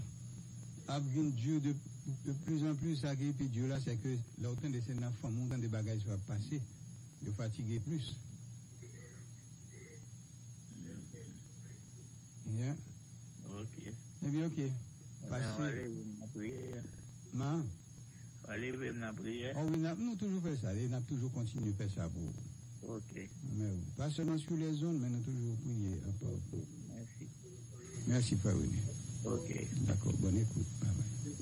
a dur de plus en plus. Ça qui est dur là, c'est que l'autre de ces enfants, montant des bagages va passer, de fatiguer plus. Yeah. Ok. Eh bien, ok. Allez, la prière. Ma? Allez, la prière. Oh, oui, nous toujours fait ça. Nous avons toujours continué à faire ça pour. Ok. Mais pas seulement sur les zones, mais nous avons toujours prié. Merci. Merci, Frère. Ok. D'accord, bonne écoute. Bye bye.